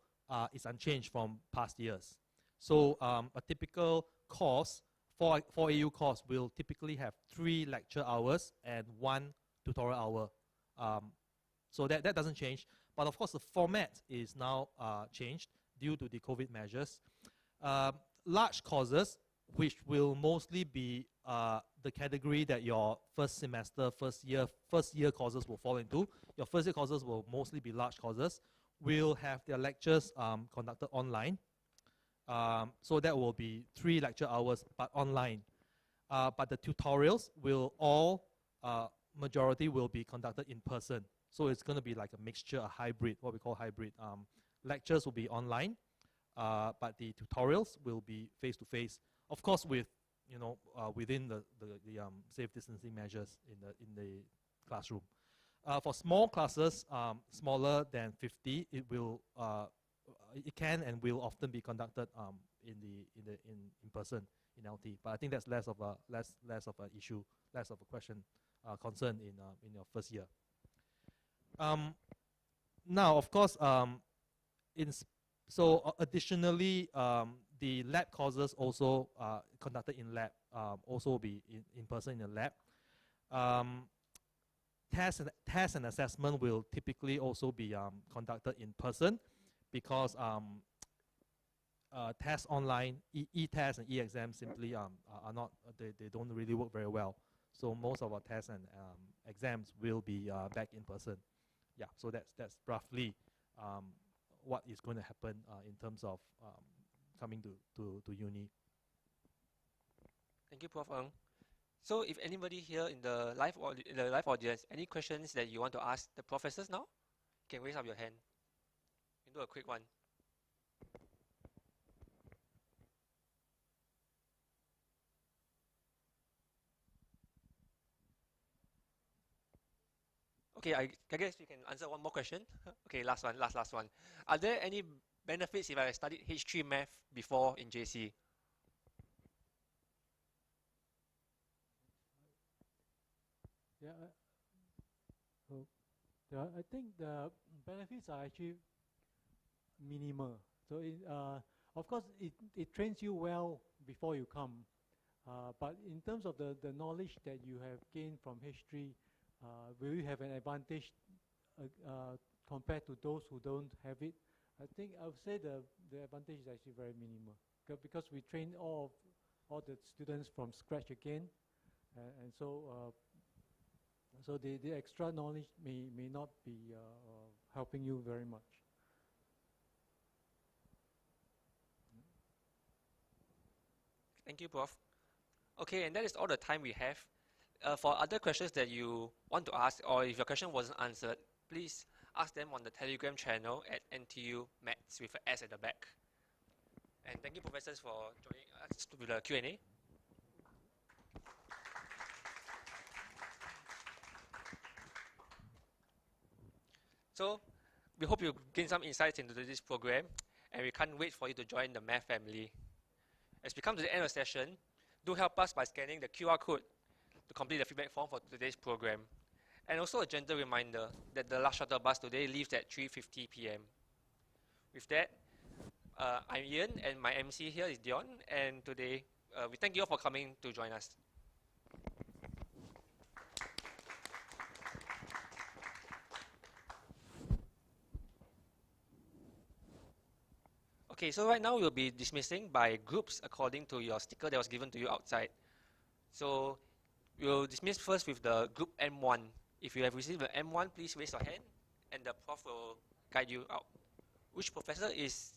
is unchanged from past years. So a typical course, 4 AU course, will typically have 3 lecture hours and 1 tutorial hour. So that doesn't change. But of course, the format is now changed due to the COVID measures. Large courses, which will mostly be the category that your first semester, first year courses will fall into. Your first year courses will mostly be large courses. Will have their lectures conducted online. So that will be 3 lecture hours, but online. But the tutorials will all majority will be conducted in person. So it's going to be like a mixture, a hybrid, what we call hybrid. Lectures will be online, but the tutorials will be face-to-face. Of course, with within the safe distancing measures in the classroom. For small classes, smaller than 50, it can and will often be conducted in person in LT. But I think that's less of an issue, less of a question, concern in your first year. Now, of course, additionally, the lab courses also conducted in lab, also will be in person in the lab. Test and assessment will typically also be conducted in person, because tests online, e-tests and e-exams simply are not, they don't really work very well. So most of our tests and exams will be back in person. Yeah, so that's roughly what is going to happen in terms of coming to uni.
Thank you, Prof. Ng. So if anybody here in the live audience, any questions that you want to ask the professors now, you can raise up your hand. You can do a quick one. Okay, I guess we can answer one more question. Okay, last one. Are there any benefits if I studied H3 math before in JC?
I think the benefits are actually minimal. So of course, it trains you well before you come. But in terms of the knowledge that you have gained from H3, will you have an advantage compared to those who don't have it? I think I would say the advantage is actually very minimal, because we train all the students from scratch again, and so the extra knowledge may not be helping you very much.
Thank you, Prof. Okay, and that is all the time we have. For other questions that you want to ask, or if your question wasn't answered, please ask them on the Telegram channel at NTU Maths with an S at the back. And thank you, professors, for joining us with the Q&A. So we hope you gain some insights into this program, and we can't wait for you to join the math family. As we come to the end of the session, do help us by scanning the QR code to complete the feedback form for today's program. And also a gentle reminder that the last shuttle bus today leaves at 3:50 p.m. With that, I'm Ian, and my MC here is Dion, and today we thank you all for coming to join us. Okay, so right now we'll be dismissing by groups according to your sticker that was given to you outside. So we'll dismiss first with the group M1. If you have received the M1, please raise your hand and the prof will guide you out. Which professor is